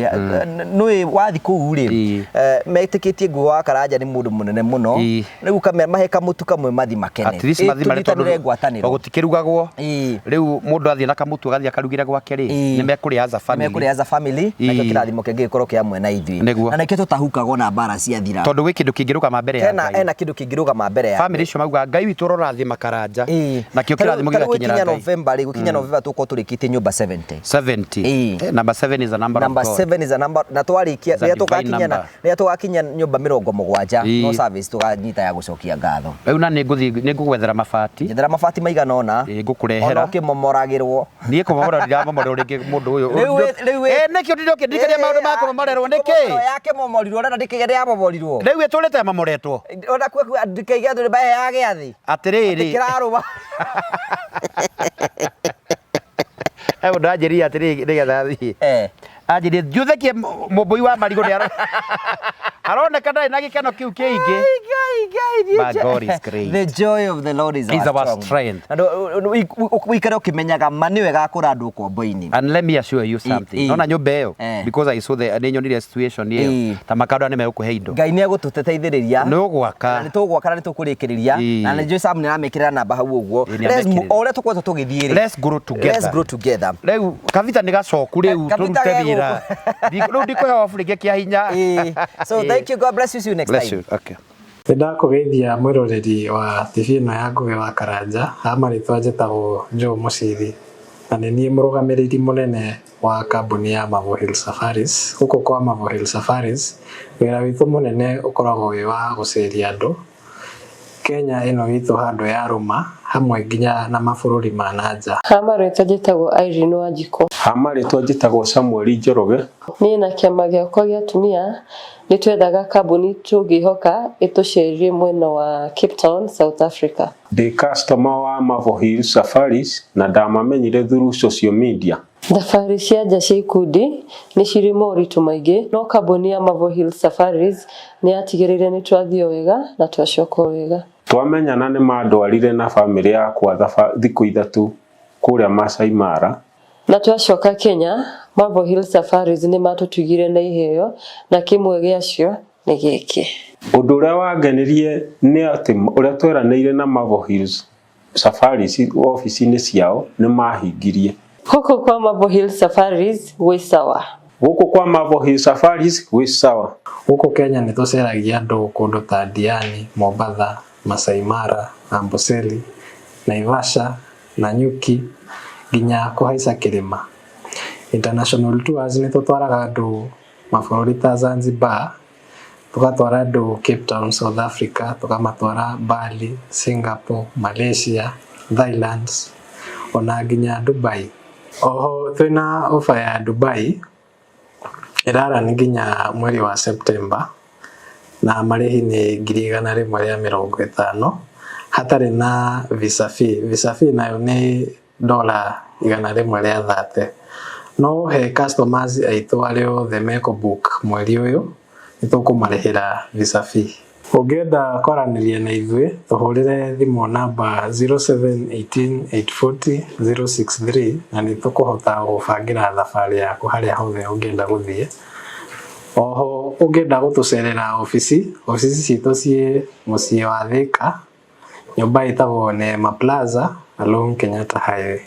Nĩ wathi kũu rĩ, metĩkĩtie Ngũgĩ wa Karanja nĩ mũndũ mũnene mũno, rĩu mahe kamũtu kamwe mathi makene, at least mathi marĩ tondũ gũtikĩrugagwo. Rĩu mũndũ athiĩ na kamũtu agathiĩ akarugĩre gwake rĩ, nĩ mekũrĩa as a family, nakĩo kĩrathimo kĩngĩ gĩkorwo kĩa mwe na ithuĩ, na nĩkĩo tũtahukaga na mbara cia thira, tondũ gwĩ kĩndũ kĩngĩrũgama mbere ya Ngai, ena kĩndũ kĩngĩrũgama mbere ya family icio. Mauga Ngai witũ ũrorathima Karanja, nakĩo kĩrathimo gĩgakinyĩra Ngai. November rĩ, gũkinya November tũkorwo tũrĩkĩtie nyũmba 70. Number 7 is a number of God. Number 7 is a number, na twarĩkia rĩrĩa tũgakinya nyũmba 70 no service tũganyita ya gũcokia ngatho. Rĩu na nĩ ngũgwethera mabati maigana ũna, ngũkũrehera ona ũkĩmomoragĩrwo niä kå mamå ndiramamorerwo rä ngä må ndå å yå nä kä å ndindä ndikaria maå ndå ma kå mamorerwo nä kä yake momorirwo rä ndä kä yamomorirwo rä u ä tå rä te mamoretwo ona ndä kä ndå mbae ya gä athä atä rä rä kä rarå ma he må ndå anjä rire atä rä nä getha thiä anjä rä thiåthekie må mbå i wa marigå nä aroneka ndarä na gä keno kä u kä ingä. But God is great. The joy of the Lord is our strength. Wikare ukimenyaga ma niwe gakura andu kombo-ini. And let me assure you something. Nona nyumba iyo because I saw the nyonire situation iyo ta makado nä megũkũhe indo. Ngai nä egå tå teteithĩrĩria nä ũgwaka nä tå gwaka na nä tå kå rä kä rä ria na nä njå Sam nä ramä kä rä ra namba hau å guo o å rä a tå koretwo tå gä thiä rä let's grow together rä u kavita nä gacoku rä u tå rute wä ra rä u ndikå he obu rä ngä kä a hinya. So thank you, God bless you, see you next time. Okay. Ndakũgeithia mwĩroreri wa TV ĩno ya Ngũgĩ wa Karanja marĩtwa njĩtagwo Joe Mũciri na nĩ niĩ mũrũgamĩrĩri mũnene wa kambuni ya Mavo Hill Safaris. Gũkũ kwa Mavo Hill Safaris wĩra witũ mũnene ũkoragwo wĩ wa gũceria andũ Kenya ĩno itũ handũ ya rũma hamwe nginya na mabũrũri ma nanja. Marĩtwa njĩtagwo Irene Wanjikũ. Marĩtwa njĩtagwo Samuel Njoroge. Niĩ na kĩama gĩakwa gĩa atumia nĩ twethaga kambuni tũngĩhoka ĩtũcerie mwena wa Cape Town, South Africa. Ndĩ customer wa Mavo Hill Safaris na ndamamenyire through social media. Thabarĩ cia nja cia ikundi nĩ cirĩ moritũ maingĩ no kambuni ya Mavo Hill Safaris nĩ yatigĩrĩire nĩ twathio wega na twacoka wega. Twamenyana nĩ mandwarire na family yakwa thikũ ithatũ kũrĩa Masai Mara na twacoka Kenya. Mavo Hill Safaris nĩ matũtugire na iheo na kĩmwe gĩacio nĩ gĩkĩ. Ũndũ ũrĩa wangenirie nĩ atĩ ũrĩa tweranĩire na Mavo Hill Safaris ofici-inĩ ciao nĩ mahingirie. Gũkũ kwa Mavo Hill Safaris gwĩ sawa. Gũkũ kwa Mavo Hill Safaris gwĩ sawa. Gũkũ Kenya nĩ tũceragia andũ kũndũ ta Diani, Mombasa, Masai Mara, Amboseli, Naivasha, Nanyuki nginya kũhaica kĩrĩma. International tours nĩ tũtwaraga andũ mabũrũri ta Zanzibar, tũgatwara andũ Cape Town, South Africa, tũkamatwara Bali, Singapore, Malaysia, Thailand ona nginya Dubai. Oho twĩna ofa ya Dubai ĩrara nginya mweri wa September na marĩhi nĩ 150 hatarĩ na visa fee. Visa fee nayo nĩ $130. No he customers aitũ arĩa othe meko book mweri ũyũ nĩ tũkũmarĩhĩra visa fee. Ũngĩenda kwaranĩria na ithuĩ tũhũrĩre thimũ namba 0718840063 na nĩ tũkũhota gũbangĩra thabarĩ yaku harĩa hothe ũngĩenda gũthiĩ. Oho ũngĩenda gũtũcerera ofici citũ ciĩ mũciĩ wa Thika, nyũmba ĩtagwo Neema Plaza along Kenyatta Highway.